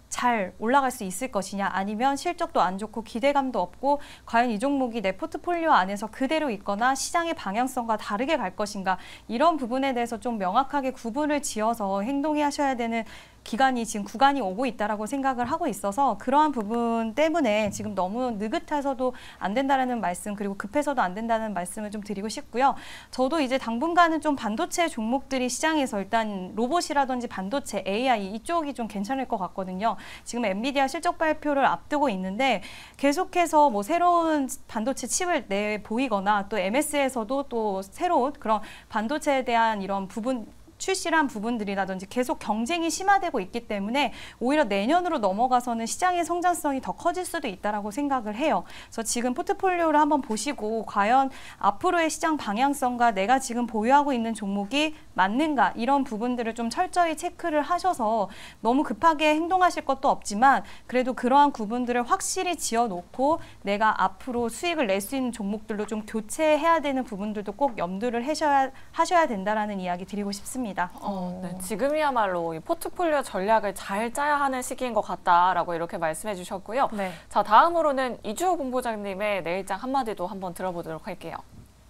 잘 올라갈 수 있을 것이냐 아니면 실적도 안 좋고 기대감도 없고 과연 이 종목이 내 포트폴리오 안에서 그대로 있거나 시장의 방향성과 다르게 갈 것인가 이런 부분에 대해서 좀 명확하게 구분을 지어서 행동하셔야 되는 기간이 지금 구간이 오고 있다라고 생각을 하고 있어서 그러한 부분 때문에 지금 너무 느긋해서도 안 된다라는 말씀 그리고 급해서도 안 된다는 말씀을 좀 드리고 싶고요. 저도 이제 당분간은 좀 반도체 종목들이 시장에서 일단 로봇이라든지 반도체, AI 이쪽이 좀 괜찮을 것 같거든요. 지금 엔비디아 실적 발표를 앞두고 있는데 계속해서 뭐 새로운 반도체 칩을 내 보이거나 또 MS에서도 또 새로운 그런 반도체에 대한 이런 부분 출시한 부분들이라든지 계속 경쟁이 심화되고 있기 때문에 오히려 내년으로 넘어가서는 시장의 성장성이 더 커질 수도 있다라고 생각을 해요. 그래서 지금 포트폴리오를 한번 보시고 과연 앞으로의 시장 방향성과 내가 지금 보유하고 있는 종목이 맞는가 이런 부분들을 좀 철저히 체크를 하셔서 너무 급하게 행동하실 것도 없지만 그래도 그러한 구분들을 확실히 지어놓고 내가 앞으로 수익을 낼 수 있는 종목들로 좀 교체해야 되는 부분들도 꼭 염두를 하셔야 된다라는 이야기 드리고 싶습니다. 네, 지금이야말로 이 포트폴리오 전략을 잘 짜야 하는 시기인 것 같다라고 이렇게 말씀해 주셨고요. 네. 자, 다음으로는 이주호 본부장님의 내일장 한마디도 한번 들어보도록 할게요.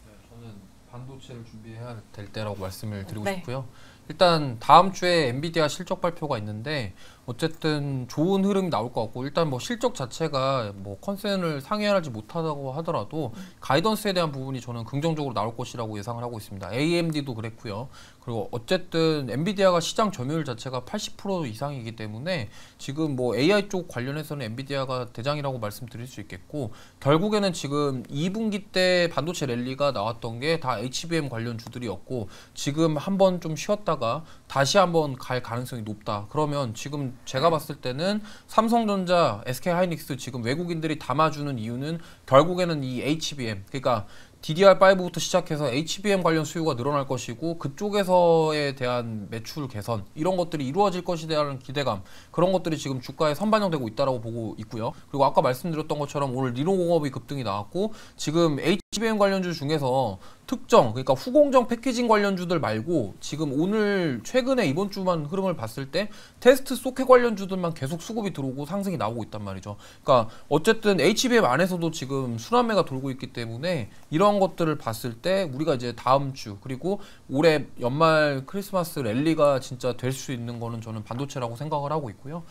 네, 저는 반도체를 준비해야 될 때라고 말씀을 드리고 네. 싶고요. 일단 다음 주에 엔비디아 실적 발표가 있는데 어쨌든 좋은 흐름이 나올 것 같고 일단 뭐 실적 자체가 뭐 컨센을 상회하지 못하다고 하더라도 가이던스에 대한 부분이 저는 긍정적으로 나올 것이라고 예상을 하고 있습니다. AMD도 그랬고요. 그리고 어쨌든 엔비디아가 시장 점유율 자체가 80% 이상이기 때문에 지금 뭐 AI 쪽 관련해서는 엔비디아가 대장이라고 말씀드릴 수 있겠고 결국에는 지금 2분기 때 반도체 랠리가 나왔던 게 다 HBM 관련 주들이었고 지금 한번 좀 쉬었다가 다시 한번 갈 가능성이 높다. 그러면 지금 제가 봤을 때는 삼성전자, SK하이닉스 지금 외국인들이 담아주는 이유는 결국에는 이 HBM, 그러니까 DDR5부터 시작해서 HBM 관련 수요가 늘어날 것이고 그쪽에서에 대한 매출 개선 이런 것들이 이루어질 것에 대한 기대감 그런 것들이 지금 주가에 선반영되고 있다고 보고 있고요. 그리고 아까 말씀드렸던 것처럼 오늘 리노공업이 급등이 나왔고 지금 HBM 관련주 중에서 특정 그러니까 후공정 패키징 관련주들 말고 지금 오늘 최근에 이번 주만 흐름을 봤을 때 테스트 소켓 관련주들만 계속 수급이 들어오고 상승이 나오고 있단 말이죠. 그러니까 어쨌든 HBM 안에서도 지금 순환매가 돌고 있기 때문에 이런 것들을 봤을 때 우리가 이제 다음 주 그리고 올해 연말 크리스마스 랠리가 진짜 될 수 있는 거는 저는 반도체라고 생각을 하고 있고요.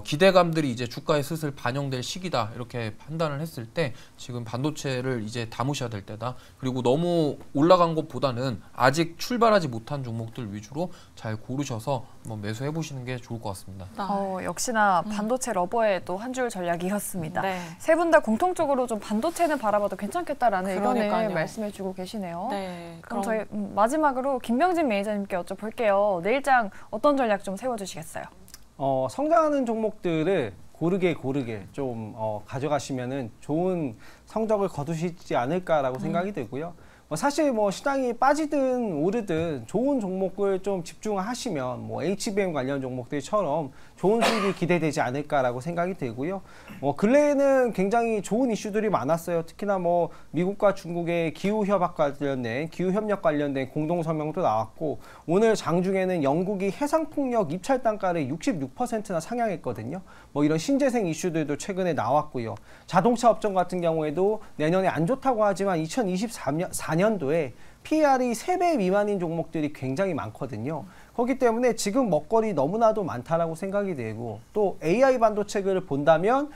기대감들이 이제 주가에 슬슬 반영될 시기다 이렇게 판단을 했을 때 지금 반도체를 이제 담으셔야 될 때다. 그리고 너무 올라간 것보다는 아직 출발하지 못한 종목들 위주로 잘 고르셔서 한번 매수해 보시는 게 좋을 것 같습니다. 역시나 반도체 러버의 또 한 줄 전략이었습니다. 네. 세 분 다 공통적으로 좀 반도체는 바라봐도 괜찮겠다라는 의견을 그러니까요. 말씀해 주고 계시네요. 네, 그럼 저희 마지막으로 김명진 매니저님께 여쭤볼게요. 내일장 어떤 전략 좀 세워주시겠어요? 성장하는 종목들을 고르게 좀 가져가시면은 좋은 성적을 거두시지 않을까라고 생각이 들고요. 사실 뭐 시장이 빠지든 오르든 좋은 종목을 좀 집중하시면 뭐 HBM 관련 종목들처럼 좋은 수익이 기대되지 않을까라고 생각이 들고요. 근래에는 굉장히 좋은 이슈들이 많았어요. 특히나 뭐 미국과 중국의 기후협약 관련된 기후협력 관련된 공동성명도 나왔고 오늘 장중에는 영국이 해상폭력 입찰 단가를 66%나 상향했거든요. 뭐 이런 신재생 이슈들도 최근에 나왔고요. 자동차 업종 같은 경우에도 내년에 안 좋다고 하지만 2024년도에 PER이 3배 미만인 종목들이 굉장히 많거든요. 그렇기 때문에 지금 먹거리 너무나도 많다라고 생각이 되고 또 AI 반도체를 본다면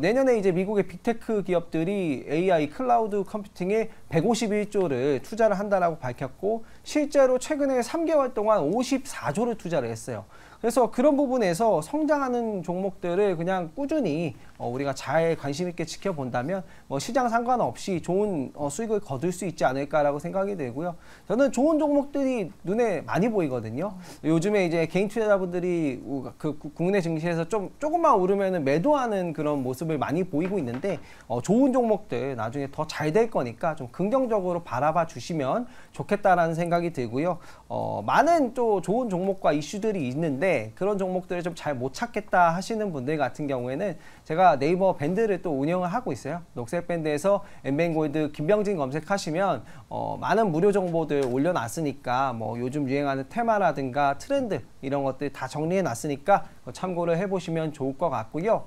내년에 이제 미국의 빅테크 기업들이 AI 클라우드 컴퓨팅에 151조를 투자를 한다라고 밝혔고 실제로 최근에 3개월 동안 54조를 투자를 했어요. 그래서 그런 부분에서 성장하는 종목들을 그냥 꾸준히 우리가 잘 관심 있게 지켜본다면 시장 상관없이 좋은 수익을 거둘 수 있지 않을까라고 생각이 들고요. 저는 좋은 종목들이 눈에 많이 보이거든요. 요즘에 이제 개인 투자자분들이 그 국내 증시에서 조금만 오르면은 매도하는 그런 모습을 많이 보이고 있는데 좋은 종목들 나중에 더 잘 될 거니까 좀 긍정적으로 바라봐 주시면 좋겠다라는 생각이 들고요. 많은 또 좋은 종목과 이슈들이 있는데 그런 종목들을 좀 잘 못 찾겠다 하시는 분들 같은 경우에는 제가 네이버 밴드를 또 운영을 하고 있어요. 녹색 밴드에서 엠뱅골드 김병진 검색하시면 많은 무료 정보들 올려놨으니까 요즘 유행하는 테마라든가 트렌드 이런 것들 다 정리해놨으니까 참고를 해보시면 좋을 것 같고요.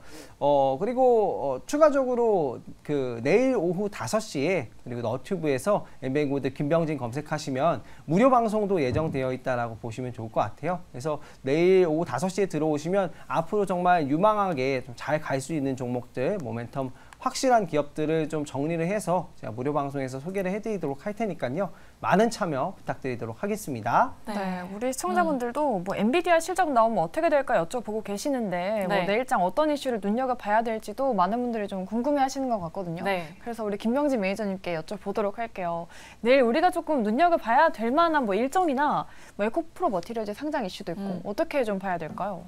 그리고 추가적으로 그 내일 오후 5시에 그리고 너튜브에서 엠뱅골드 김병진 검색하시면 무료 방송도 예정되어 있다라고 보시면 좋을 것 같아요. 그래서 내일 오후 5시에 들어오시면 앞으로 정말 유망하게 좀 잘 갈 수 있는 종목들, 모멘텀 확실한 기업들을 좀 정리를 해서 제가 무료 방송에서 소개를 해드리도록 할 테니까요. 많은 참여 부탁드리도록 하겠습니다. 네, 우리 시청자분들도 엔비디아 실적 나오면 어떻게 될까 여쭤보고 계시는데 내일장 어떤 이슈를 눈여겨봐야 될지도 많은 분들이 좀 궁금해하시는 것 같거든요. 그래서 우리 김병진 매니저님께 여쭤보도록 할게요. 내일 우리가 조금 눈여겨봐야 될 만한 일정이나 에코프로 머티리얼즈 상장 이슈도 있고 어떻게 좀 봐야 될까요?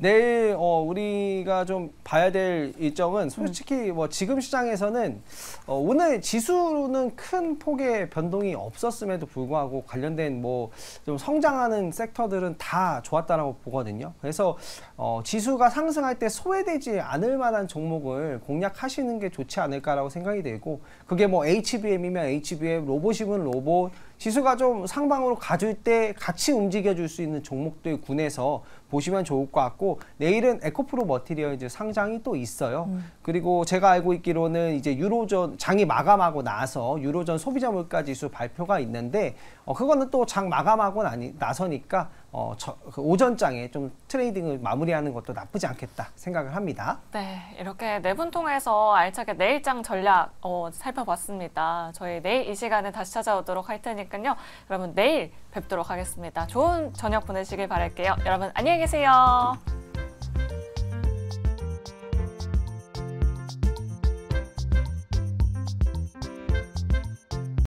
내일 우리가 좀 봐야 될 일정은 솔직히 지금 시장에서는 오늘 지수는 큰 폭의 변동이 없었음에도 불구하고 관련된 좀 성장하는 섹터들은 다 좋았다라고 보거든요. 그래서 지수가 상승할 때 소외되지 않을 만한 종목을 공략하시는 게 좋지 않을까라고 생각이 되고 그게 HBM이면 HBM, 로봇이면 로봇, 지수가 좀 상방으로 가줄 때 같이 움직여줄 수 있는 종목들 군에서 보시면 좋을 것 같고 내일은 에코프로 머티리얼즈 상장이 또 있어요. 그리고 제가 알고 있기로는 이제 유로존 장이 마감하고 나서 유로존 소비자 물가 지수 발표가 있는데 그거는 또 장 마감하고 나서니까 그 오전장에 좀 트레이딩을 마무리하는 것도 나쁘지 않겠다 생각을 합니다. 네, 이렇게 네 분 통해서 알차게 내일장 전략 살펴봤습니다. 저희 내일 이 시간에 다시 찾아오도록 할 테니까요. 여러분 내일 뵙도록 하겠습니다. 좋은 저녁 보내시길 바랄게요. 여러분 안녕히 계세요.